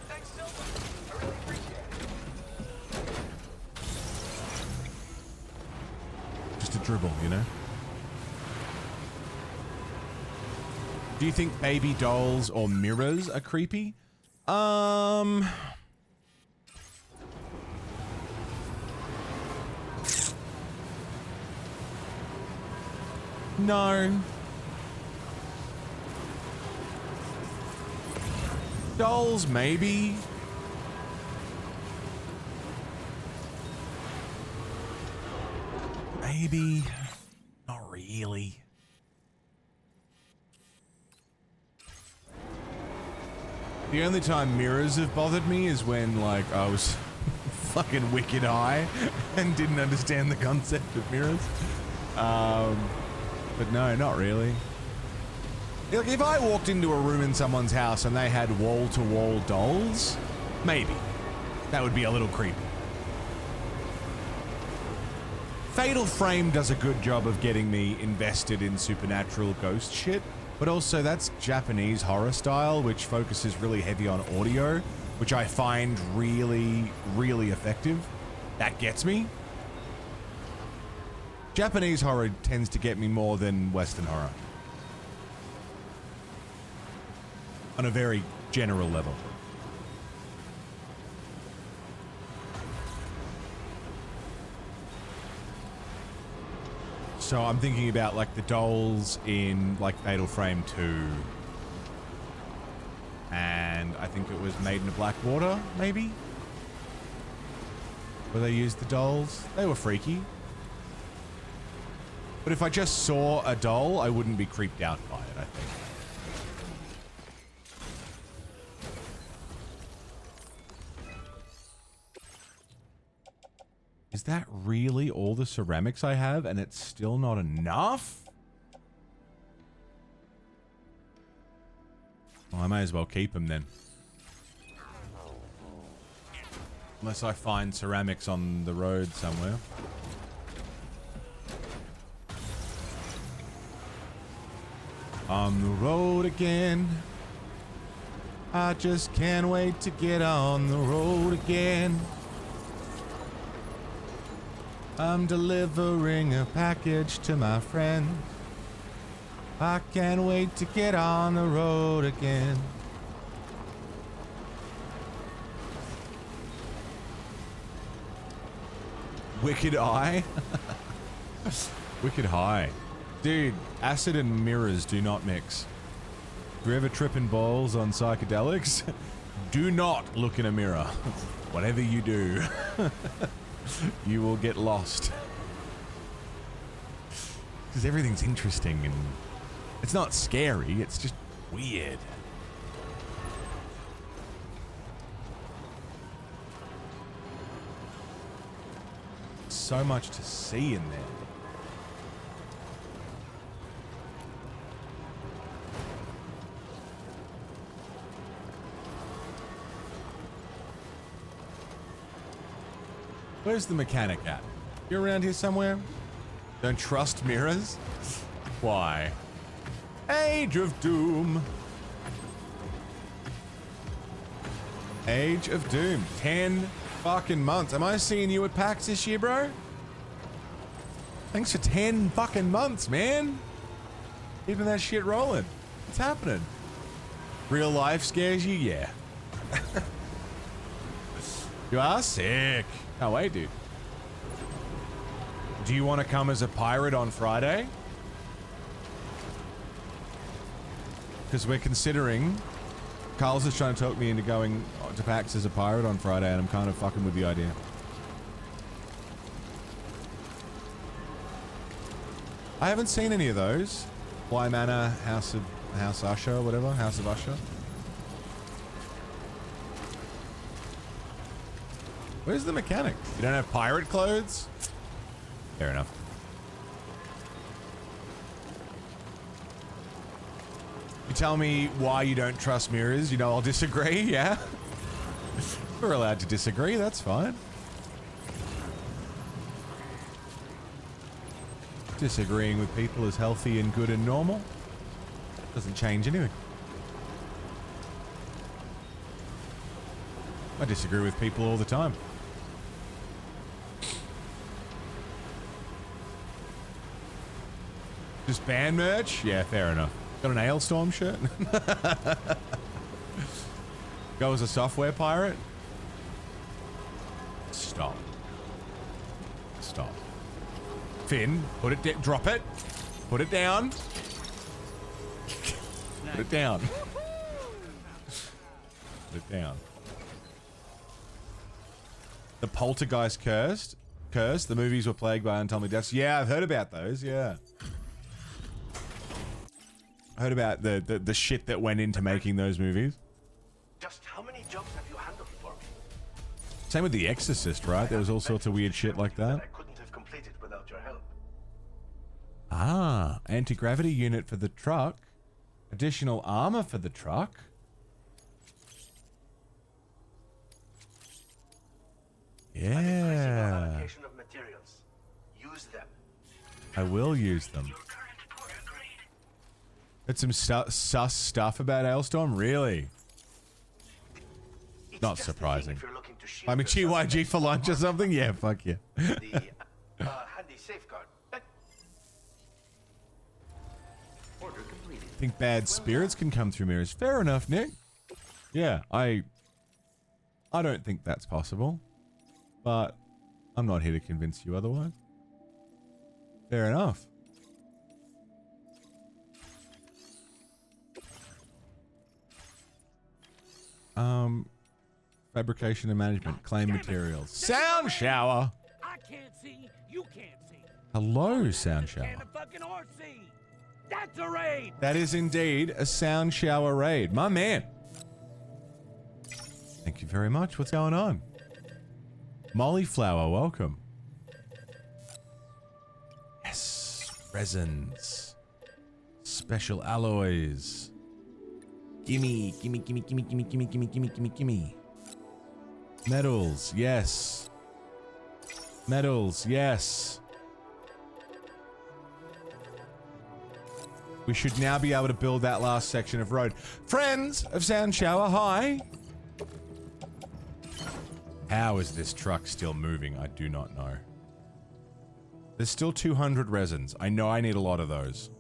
Thanks so much. I really appreciate it. Just a dribble, you know? Do you think baby dolls or mirrors are creepy? No. Dolls, maybe. Maybe. Not really. The only time mirrors have bothered me is when, like, I was fucking wicked high and didn't understand the concept of mirrors. But no, not really. Like, if I walked into a room in someone's house and they had wall-to-wall dolls, maybe. That would be a little creepy. Fatal Frame does a good job of getting me invested in supernatural ghost shit, but also that's Japanese horror style, which focuses really heavy on audio, which I find really, really effective. That gets me. Japanese horror tends to get me more than Western horror. On a very general level. So I'm thinking about like the dolls in like Fatal Frame 2. And I think it was Maiden of Black Water, maybe? Where they used the dolls. They were freaky. But if I just saw a doll, I wouldn't be creeped out by it, I think. Is that really all the ceramics I have and it's still not enough? Well, I may as well keep them then. Unless I find ceramics on the road somewhere. On the road again. I just can't wait to get on the road again. I'm delivering a package to my friend. I can't wait to get on the road again. Wicked Eye? Wicked High. Dude, acid and mirrors do not mix. If you're ever tripping balls on psychedelics, do not look in a mirror. Whatever you do. You will get lost. Because everything's interesting and it's not scary, it's just weird. So much to see in there. Where's the mechanic at? You around here somewhere? Don't trust mirrors? Why? Age of Doom. Age of Doom. 10 fucking months. Am I seeing you at PAX this year, bro? Thanks for 10 fucking months, man. Keeping that shit rolling. What's happening? Real life scares you? Yeah. You are sick. No way, dude. Do you want to come as a pirate on Friday? Because we're considering... Carl's just trying to talk me into going to PAX as a pirate on Friday, and I'm kind of fucking with the idea. I haven't seen any of those. Bly Manor, House Usher, whatever. House of Usher. Where's the mechanic? You don't have pirate clothes? Fair enough. You tell me why you don't trust mirrors, you know I'll disagree, yeah? We're allowed to disagree, that's fine. Disagreeing with people is healthy and good and normal. Doesn't change anything. I disagree with people all the time. Just band merch? Yeah, fair enough. Got an Hailstorm shirt? Go as a software pirate? Stop. Stop. Finn, put it drop it. Put it down. Put it down. Put it down. The Poltergeist Curse, the movies were plagued by untold deaths. Yeah, I've heard about those, yeah. I heard about the shit that went into making those movies. Just how many jobs have you handled for me? Same with The Exorcist, right? There was all sorts of weird shit like that. I couldn't have completed without your help. Ah, anti-gravity unit for the truck. Additional armor for the truck. Yeah. Allocation of materials. Use them. I will use them. Had some sus stuff about Hailstorm? Really? Not surprising. I'm a GYG for lunch or something? Yeah, fuck yeah. The handy safeguard. Order completed. Think bad spirits can come through mirrors. Fair enough, Nick. Yeah, I don't think that's possible. But I'm not here to convince you otherwise. Fair enough. Fabrication and management, claim materials. Sound shower. I can't see, you can't see. Hello, sound shower. Can't a fucking horse see. That's a raid. That is indeed a sound shower raid. My man. Thank you very much. What's going on? Mollyflower, welcome. Yes. Resins. Special alloys. Gimme, gimme, gimme, gimme, gimme, gimme, gimme, gimme, gimme, gimme. Metals, yes. Metals, yes. We should now be able to build that last section of road. Friends of Sound Shower, hi. How is this truck still moving? I do not know. There's still 200 resins. I know I need a lot of those.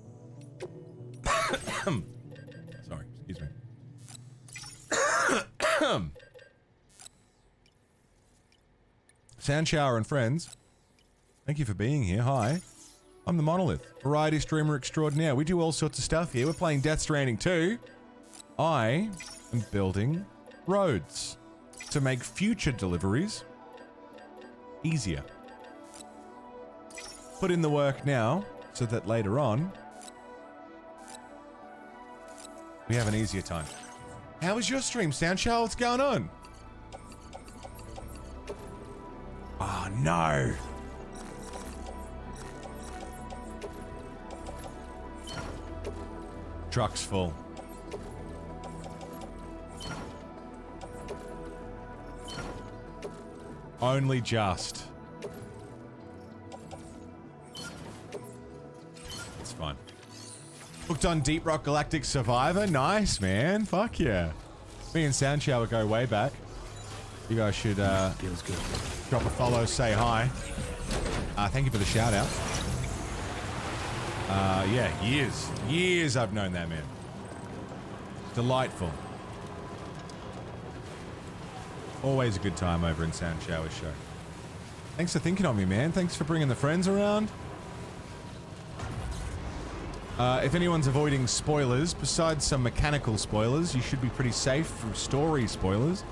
Sorry, excuse me. Sound Shower and friends, thank you for being here. Hi. I'm the Monolith, variety streamer extraordinaire. We do all sorts of stuff here. We're playing Death Stranding 2. I am building roads to make future deliveries easier. Put in the work now so that later on we have an easier time. How was your stream, Sound Shower? What's going on? Oh no. Truck's full. Only just. It's fine. Hooked on Deep Rock Galactic Survivor. Nice, man. Fuck yeah. Me and Sound Shower go way back. You guys should feels good. Drop a follow, say hi. Thank you for the shout out. Yeah, years I've known that man. Delightful. Always a good time over in Sound Shower's show. Thanks for thinking of me, man. Thanks for bringing the friends around. If anyone's avoiding spoilers, besides some mechanical spoilers, you should be pretty safe from story spoilers.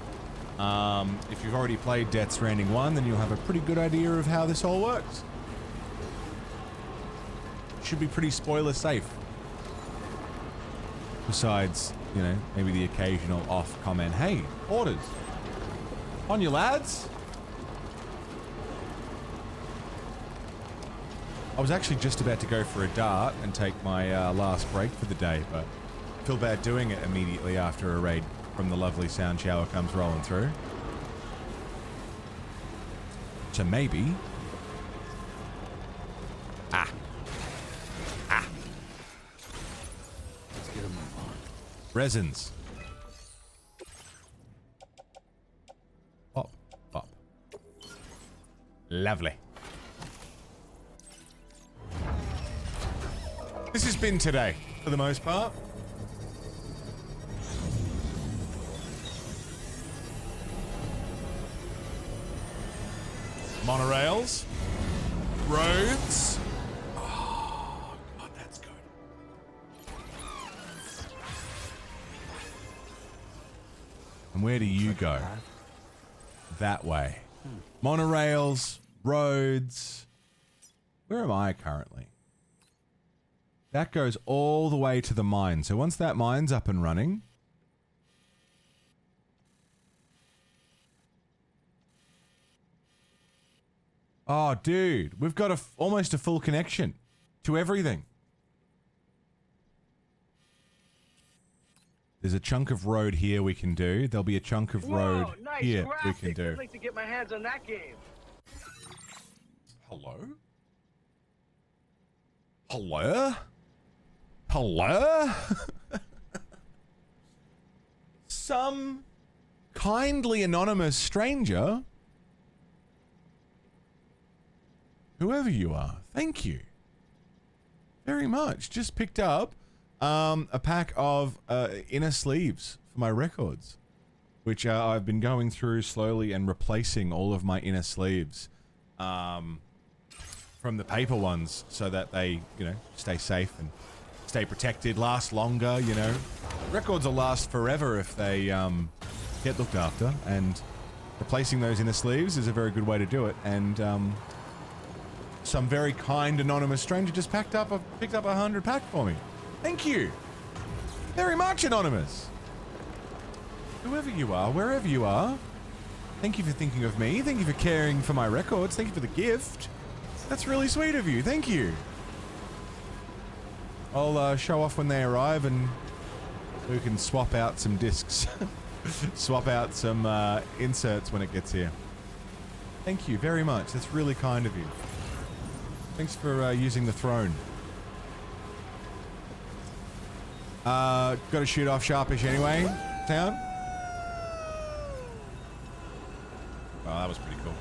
If you've already played Death Stranding 1, then you'll have a pretty good idea of how this all works. Should be pretty spoiler safe. Besides, you know, maybe the occasional off comment. Hey, orders. On you lads. I was actually just about to go for a dart and take my last break for the day, but feel bad doing it immediately after a raid from the lovely sound shower comes rolling through. So maybe... Ah. Let's get a move on. Resins. Pop. Lovely. This has been today, for the most part. Monorails. Roads. Oh, God, that's good. And where do you go? That way. Monorails, roads. Where am I currently? That goes all the way to the mine. So once that mine's up and running... Oh, dude. We've got almost a full connection to everything. There's a chunk of road here we can do. There'll be a chunk of road here we can do. I'd like to get my hands on that game. Hello? Hello? Hello? Some kindly anonymous stranger, whoever you are, thank you very much. Just picked up a pack of inner sleeves for my records, which I've been going through slowly and replacing all of my inner sleeves from the paper ones so that they, you know, stay safe and stay protected, last longer, you know. Records will last forever if they get looked after, and replacing those inner sleeves is a very good way to do it. And some very kind anonymous stranger just picked up a 100 pack for me. Thank you very much, anonymous. Whoever you are, wherever you are, thank you for thinking of me. Thank you for caring for my records. Thank you for the gift. That's really sweet of you. Thank you. I'll show off when they arrive, and we can swap out some discs. Swap out some inserts when it gets here. Thank you very much. That's really kind of you. Thanks for using the throne. Got to shoot off sharpish anyway, town. Oh, that was pretty cool.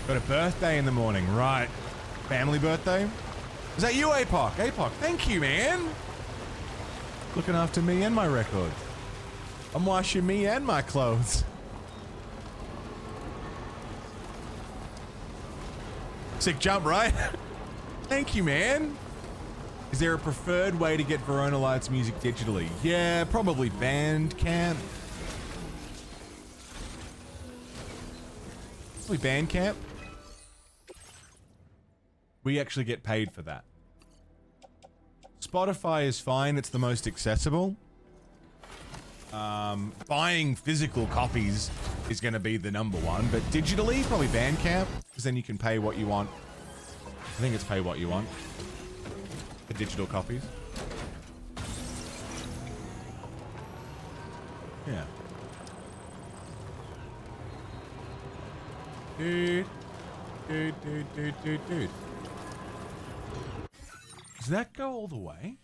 Got a birthday in the morning, right? Family birthday? Is that you, APOC? APOC, thank you, man. Looking after me and my records. I'm washing me and my clothes. Sick jump, right? Thank you, man. Is there a preferred way to get Verona Lights music digitally? Yeah, probably Bandcamp. Probably Bandcamp. We actually get paid for that. Spotify is fine. It's the most accessible. Buying physical copies is going to be the number one, but digitally, probably Bandcamp, because then you can pay what you want. I think it's pay what you want for digital copies. Yeah. Dude. Does that go all the way?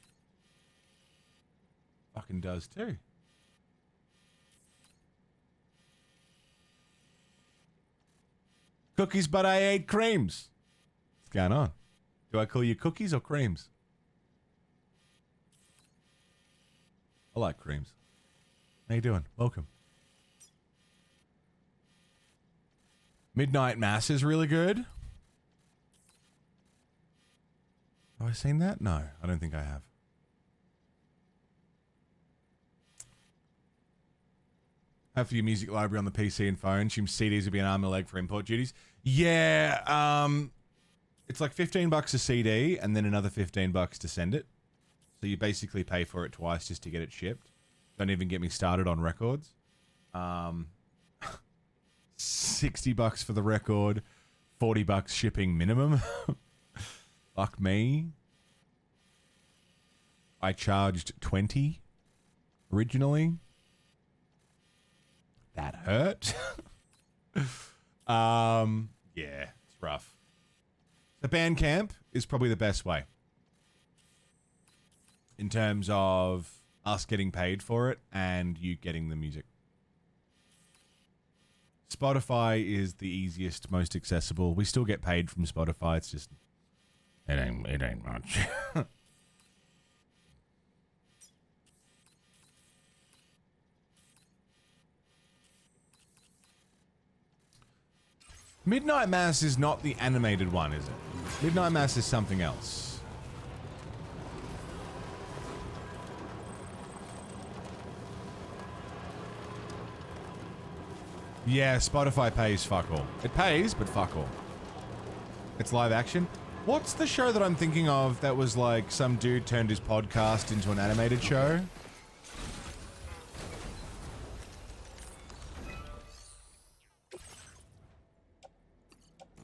Fucking does too. Cookies, but I ate creams. What's going on? Do I call you cookies or creams? I like creams. How you doing? Welcome. Midnight Mass is really good. Have I seen that? No, I don't think I have. Have for your music library on the PC and phone. Assume CDs would be an arm and a leg for import duties. Yeah, it's like $15 a CD and then another $15 to send it. So you basically pay for it twice just to get it shipped. Don't even get me started on records. $60 for the record, $40 shipping minimum. Fuck me. I charged 20 originally. That hurt. Yeah, it's rough. The Bandcamp is probably the best way in terms of us getting paid for it and you getting the music. Spotify is the easiest, most accessible. We still get paid from Spotify. It's just it ain't much. Midnight Mass is not the animated one, is it? Midnight Mass is something else. Yeah, Spotify pays fuck all. It pays, but fuck all. It's live action. What's the show that I'm thinking of that was like some dude turned his podcast into an animated show?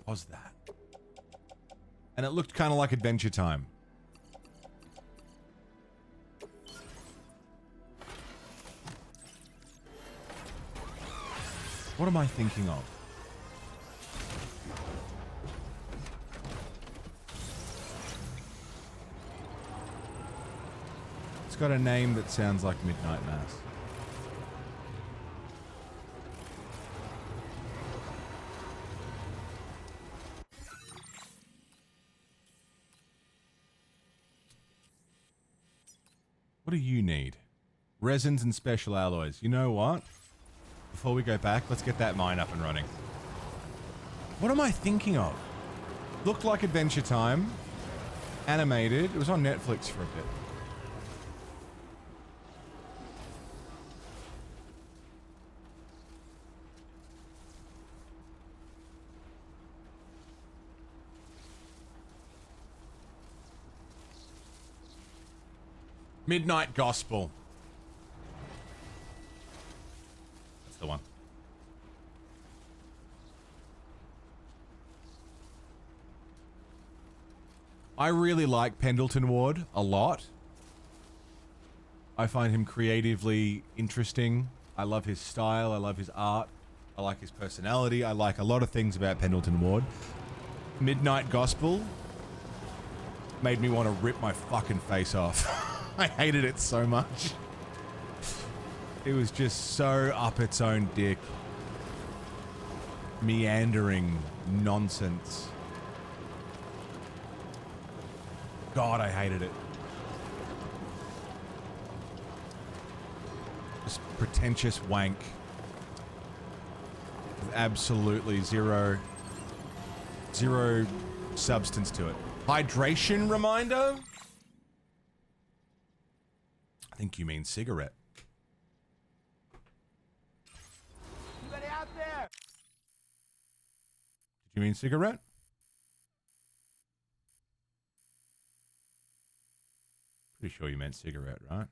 What was that? And it looked kind of like Adventure Time. What am I thinking of? It's got a name that sounds like Midnight Mass. What do you need? Resins and special alloys. You know what? Before we go back, let's get that mine up and running. What am I thinking of? Looked like Adventure Time. Animated. It was on Netflix for a bit. Midnight Gospel. That's the one. I really like Pendleton Ward a lot. I find him creatively interesting. I love his style. I love his art. I like his personality. I like a lot of things about Pendleton Ward. Midnight Gospel made me want to rip my fucking face off. I hated it so much. It was just so up its own dick. Meandering nonsense. God, I hated it. Just pretentious wank. With absolutely zero substance to it. Hydration reminder? I think you mean cigarette. Anybody out there? Did you mean cigarette? Pretty sure you meant cigarette, right?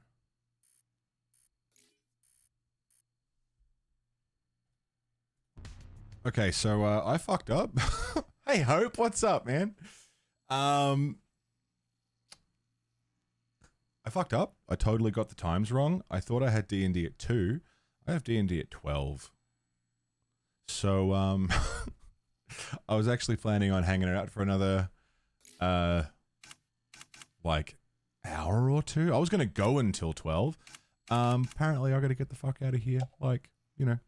Okay, so I fucked up. Hey Hope, what's up, man? I fucked up. I totally got the times wrong. I thought I had D&D at 2. I have D&D at 12. So, I was actually planning on hanging it out for another, like, hour or two. I was going to go until 12. Apparently I got to get the fuck out of here. Like, you know.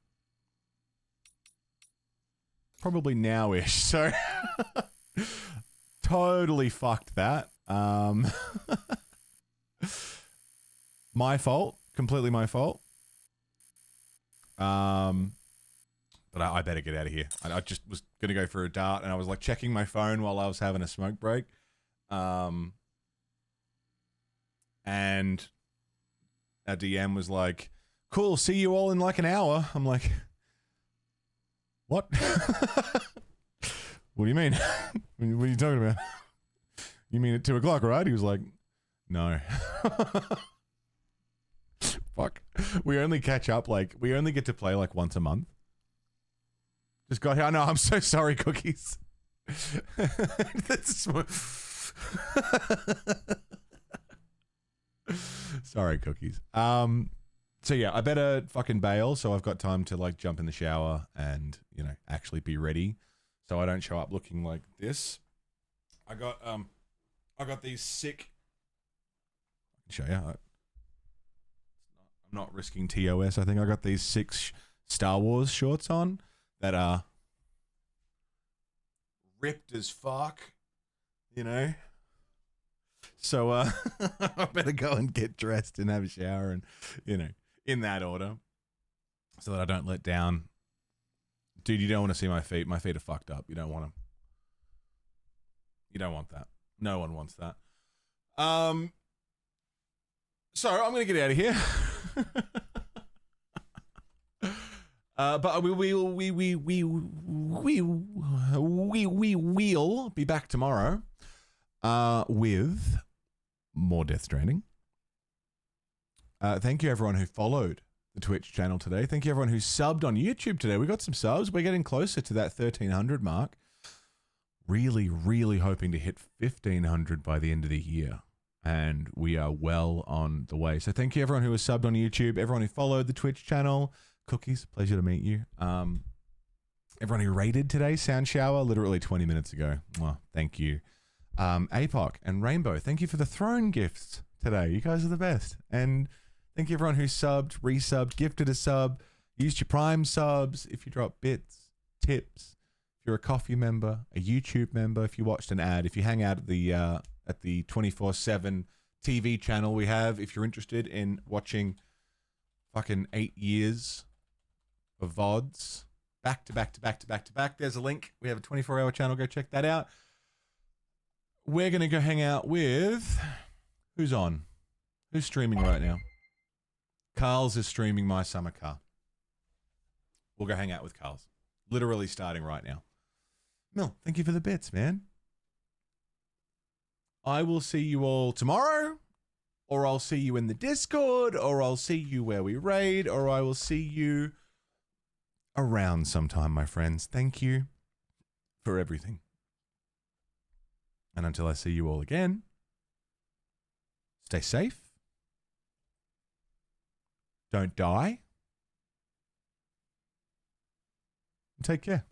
Probably now-ish. So, totally fucked that. My fault. Completely my fault. But I better get out of here. I just was going to go for a dart and I was like checking my phone while I was having a smoke break. And our DM was like, cool, see you all in like an hour. I'm like, what? What do you mean? What are you talking about? You mean at 2 o'clock, right? He was like, no. Fuck. We only catch up, like, we only get to play like once a month. Just got here. I know, I'm so sorry, Cookies. off. Sorry, cookies. So yeah, I better fucking bail so I've got time to like jump in the shower and, you know, actually be ready so I don't show up looking like this. I got these sick. I can show you. I'm not risking TOS. I think I got these 6 Star Wars shorts on that are ripped as fuck, you know. So I better go and get dressed and have a shower and, you know, in that order, so that I don't let down. Dude, you don't want to see my feet. My feet are fucked up. You don't want them. You don't want that. No one wants that. So I'm gonna get out of here. But we will be back tomorrow with more Death Stranding. Thank you everyone who followed the Twitch channel today. Thank you everyone who subbed on YouTube today. We got some subs. We're getting closer to that 1,300 mark. Really, really hoping to hit 1,500 by the end of the year. And we are well on the way. So thank you everyone who was subbed on YouTube, everyone who followed the Twitch channel. Cookies, pleasure to meet you. Everyone who raided today, Sound Shower, literally 20 minutes ago. Well, thank you. APOC and Rainbow, thank you for the throne gifts today. You guys are the best. And thank you everyone who subbed, resubbed, gifted a sub, used your Prime subs, if you drop bits, tips, if you're a coffee member, a YouTube member, if you watched an ad, if you hang out at the 24/7 TV channel we have, if you're interested in watching fucking 8 years of VODs, back to back to back to back to back. There's a link. We have a 24-hour channel. Go check that out. We're going to go hang out with... Who's on? Who's streaming right now? Carl's is streaming My Summer Car. We'll go hang out with Carl's. Literally starting right now. Mill, thank you for the bits, man. I will see you all tomorrow, or I'll see you in the Discord, or I'll see you where we raid, or I will see you around sometime, my friends. Thank you for everything. And until I see you all again, stay safe. Don't die. And take care.